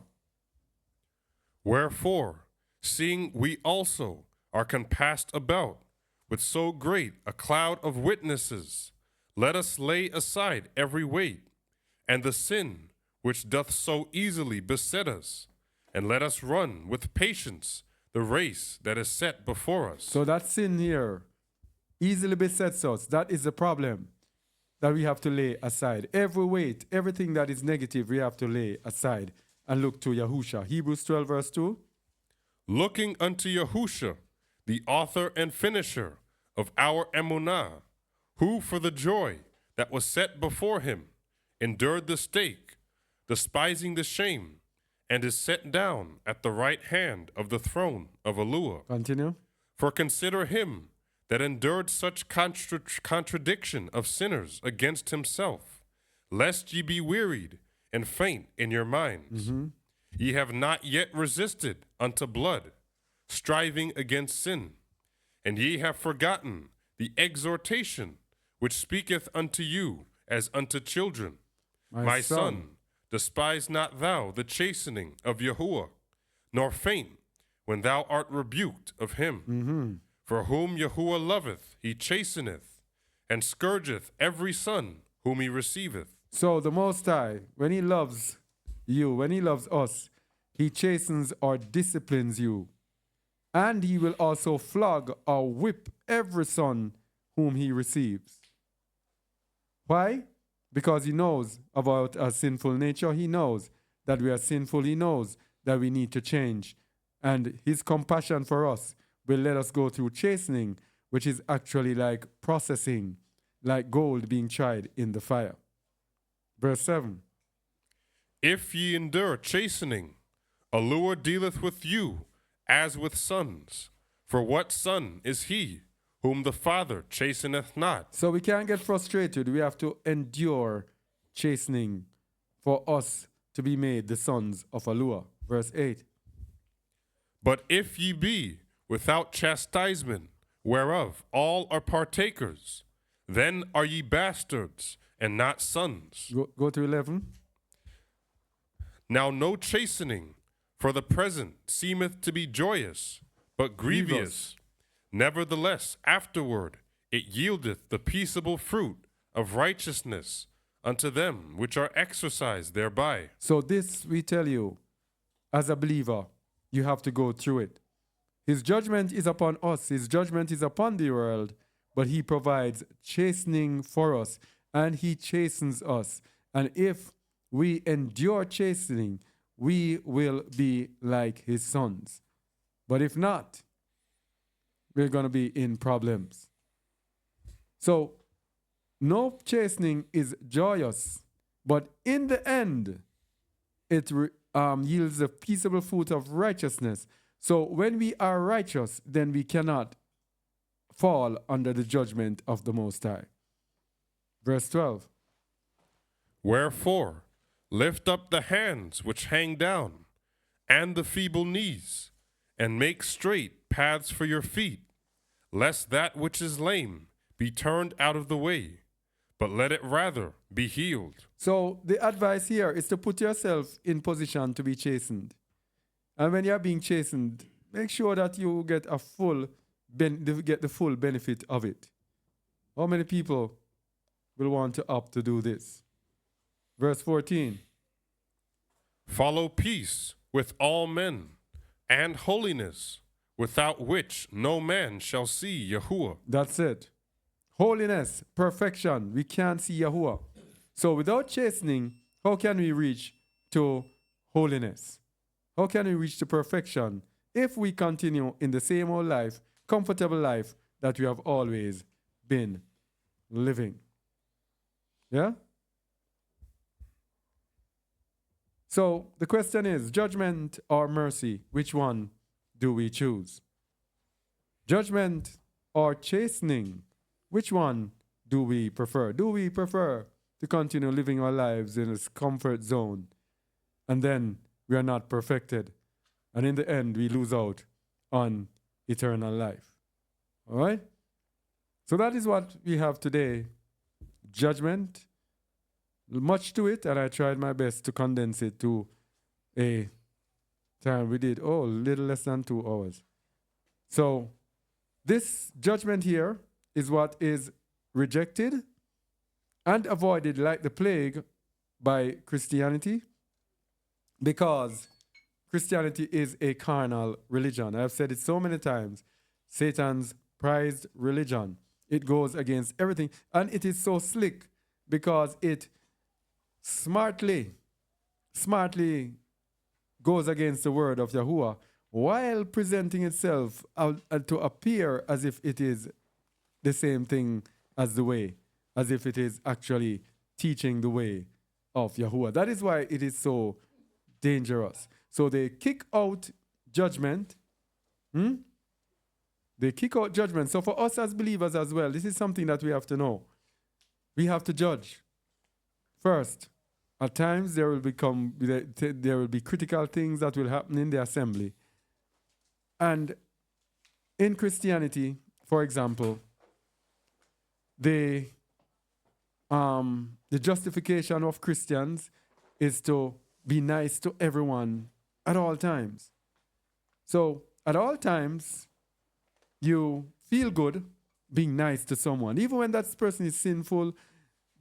Speaker 2: Wherefore, seeing we also are compassed about with so great a cloud of witnesses, let us lay aside every weight, and the sin which doth so easily beset us, and let us run with patience the race that is set before us.
Speaker 1: So that sin here easily besets us. That is the problem that we have to lay aside. Every weight, everything that is negative, we have to lay aside and look to Yahushua. Hebrews 12 verse 2.
Speaker 2: Looking unto Yahushua, the author and finisher of our emunah, who for the joy that was set before him endured the stake, despising the shame, and is set down at the right hand of the throne of YAHUAH.
Speaker 1: Continue.
Speaker 2: For consider him that endured such contradiction of sinners against himself, lest ye be wearied and faint in your minds. Ye have not yet resisted unto blood, striving against sin, and ye have forgotten the exhortation which speaketh unto you as unto children. My son, despise not thou the chastening of YAHUAH, nor faint when thou art rebuked of him. For whom YAHUAH loveth, he chasteneth, and scourgeth every son whom he receiveth.
Speaker 1: So the Most High, when he loves you, when he loves us, he chastens or disciplines you. And he will also flog or whip every son whom he receives. Why? Because he knows about our sinful nature. He knows that we are sinful. He knows that we need to change. And his compassion for us will let us go through chastening, which is actually like processing, like gold being tried in the fire. Verse 7.
Speaker 2: If ye endure chastening, Yahuwah dealeth with you as with sons. For what son is he whom the Father chasteneth not?
Speaker 1: So we can't get frustrated. We have to endure chastening for us to be made the sons of Yahuwah. Verse 8.
Speaker 2: But if ye be without chastisement, whereof all are partakers, then are ye bastards and not sons.
Speaker 1: Go to 11.
Speaker 2: Now no chastening for the present seemeth to be joyous, but grievous. Nevertheless, afterward it yieldeth the peaceable fruit of righteousness unto them which are exercised thereby.
Speaker 1: So this we tell you, as a believer, you have to go through it. His judgment is upon us. His judgment is upon the world, but he provides chastening for us, and he chastens us. And if we endure chastening, we will be like his sons. But if not, we're going to be in problems. So, no chastening is joyous, but in the end, it yields a peaceable fruit of righteousness. So, when we are righteous, then we cannot fall under the judgment of the Most High. Verse 12.
Speaker 2: Wherefore, lift up the hands which hang down, and the feeble knees, and make straight paths for your feet, lest that which is lame be turned out of the way, but let it rather be healed.
Speaker 1: So the advice here is to put yourself in position to be chastened. And when you're being chastened, make sure that you get the full benefit of it. How many people will want to opt to do this? Verse 14.
Speaker 2: Follow peace with all men, and holiness, without which no man shall see Yahuwah.
Speaker 1: That's it. Holiness, perfection. We can't see Yahuwah. So without chastening, how can we reach to holiness? How can we reach to perfection if we continue in the same old life, comfortable life that we have always been living? Yeah? So the question is, judgment or mercy, which one do we choose? Judgment or chastening, which one do we prefer? Do we prefer to continue living our lives in this comfort zone, and then we are not perfected, and in the end we lose out on eternal life? All right? So that is what we have today. Judgment. Much to it, and I tried my best to condense it to a time we did, little less than 2 hours. So this judgment here is what is rejected and avoided like the plague by Christianity, because Christianity is a carnal religion. I've said it so many times. Satan's prized religion. It goes against everything, and it is so slick because it smartly goes against the word of Yahuwah while presenting itself to appear as if it is the same thing as the way, as if it is actually teaching the way of Yahuwah. That is why it is so dangerous. So they kick out judgment. They kick out judgment. So for us as believers as well, this is something that we have to know. We have to judge. First, at times there will be critical things that will happen in the assembly. And in Christianity, for example, the justification of Christians is to be nice to everyone at all times. So at all times, you feel good being nice to someone, even when that person is sinful,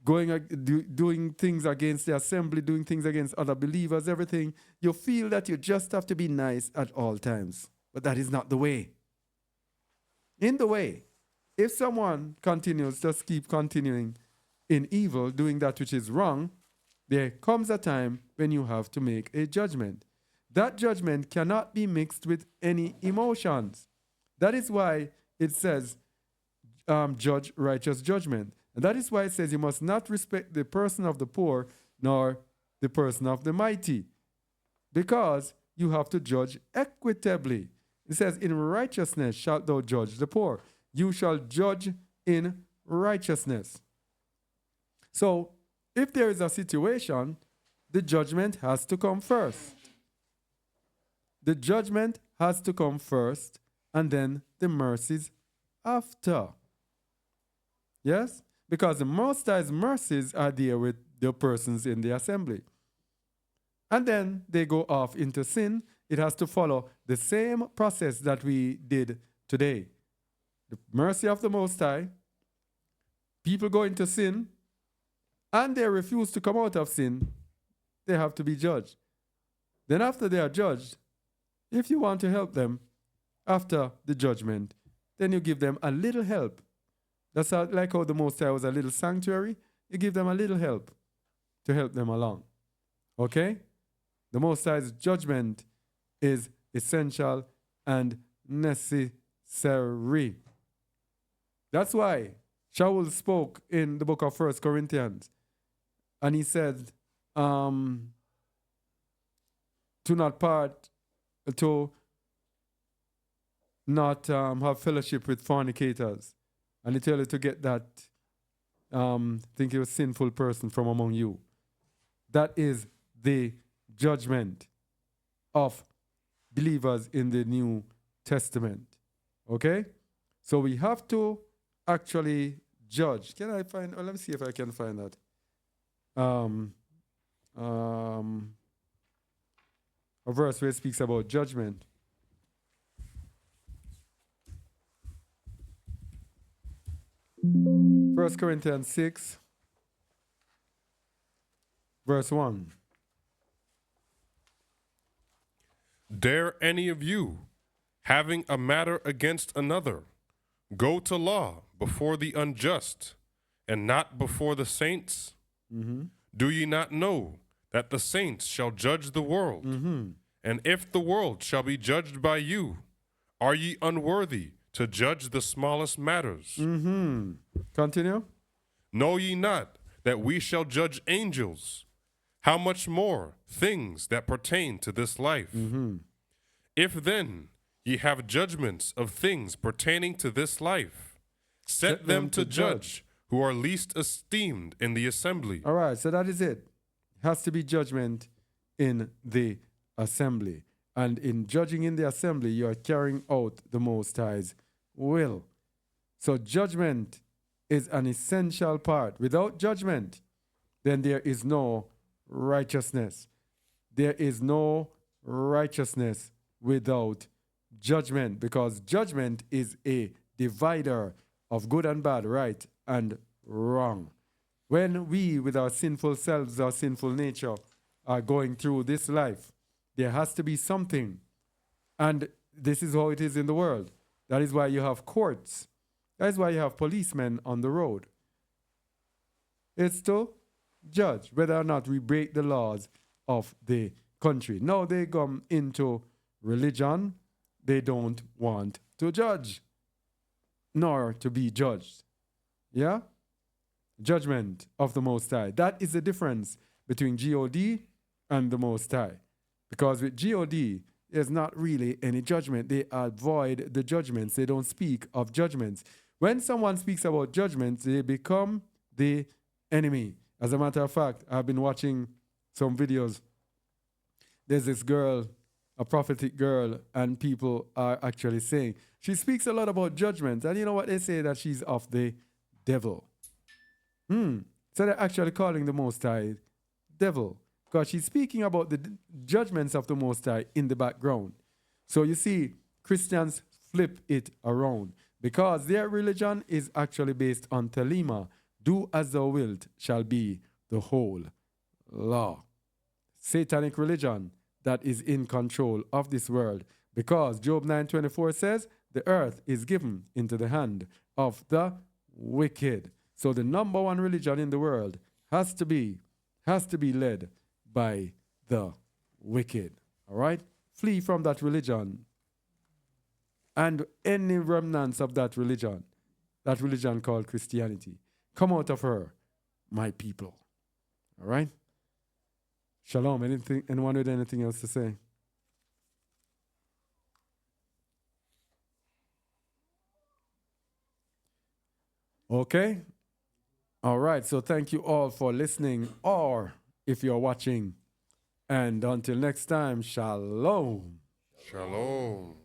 Speaker 1: doing things against the assembly, doing things against other believers, everything. You feel that you just have to be nice at all times. But that is not the way. In the way, if someone keep continuing in evil, doing that which is wrong, there comes a time when you have to make a judgment. That judgment cannot be mixed with any emotions. That is why it says, judge righteous judgment. And that is why it says you must not respect the person of the poor, nor the person of the mighty, because you have to judge equitably. It says, in righteousness shalt thou judge the poor. You shall judge in righteousness. So, if there is a situation, the judgment has to come first. The judgment has to come first, and then the mercies after. Yes? Because the Most High's mercies are there with the persons in the assembly. And then they go off into sin. It has to follow the same process that we did today. The mercy of the Most High, people go into sin, and they refuse to come out of sin, they have to be judged. Then after they are judged, if you want to help them after the judgment, then you give them a little help. That's like how the Most High was a little sanctuary. You give them a little help to help them along. Okay? The Most High's judgment is essential and necessary. That's why Shaul spoke in the book of 1 Corinthians, and he said, to not have fellowship with fornicators. And he tell you to get that, think you're a sinful person from among you. That is the judgment of believers in the New Testament. Okay? So we have to actually judge. Can I find, let me see if I can find that. A verse where it speaks about judgment. First Corinthians 6, verse 1.
Speaker 2: Dare any of you, having a matter against another, go to law before the unjust, and not before the saints?
Speaker 1: Mm-hmm.
Speaker 2: Do ye not know that the saints shall judge the world?
Speaker 1: Mm-hmm.
Speaker 2: And if the world shall be judged by you, are ye unworthy to judge the smallest matters?
Speaker 1: Mm-hmm. Continue.
Speaker 2: Know ye not that we shall judge angels? How much more things that pertain to this life?
Speaker 1: Mm-hmm.
Speaker 2: If then ye have judgments of things pertaining to this life, set them to judge who are least esteemed in the assembly.
Speaker 1: All right, so that is it. Has to be judgment in the assembly. And in judging in the assembly, you are carrying out the Most High's will. So judgment is an essential part. Without judgment, then there is no righteousness. There is no righteousness without judgment, because judgment is a divider of good and bad, right and wrong. When we, with our sinful selves, our sinful nature, are going through this life, there has to be something. And this is how it is in the world. That is why you have courts. That is why you have policemen on the road. It's to judge whether or not we break the laws of the country. Now they come into religion, they don't want to judge, nor to be judged. Yeah? Judgment of the Most High. That is the difference between God and the Most High. Because with God, there's not really any judgment. They avoid the judgments. They don't speak of judgments. When someone speaks about judgments, they become the enemy. As a matter of fact, I've been watching some videos. There's this girl, a prophetic girl, and people are actually saying, she speaks a lot about judgment. And you know what they say? That she's of the devil. So they're actually calling the Most High devil, because she's speaking about the judgments of the Most High in the background. So you see, Christians flip it around, because their religion is actually based on telema. Do as thou wilt shall be the whole law. Satanic religion that is in control of this world, because Job 9:24 says, the earth is given into the hand of the wicked. So the number one religion in the world has to be led by the wicked. All right? Flee from that religion and any remnants of that religion called Christianity. Come out of her, my people. All right? Shalom. Anyone with anything else to say? Okay. All right. So thank you all for listening, or if you're watching. And until next time, shalom.
Speaker 2: Shalom.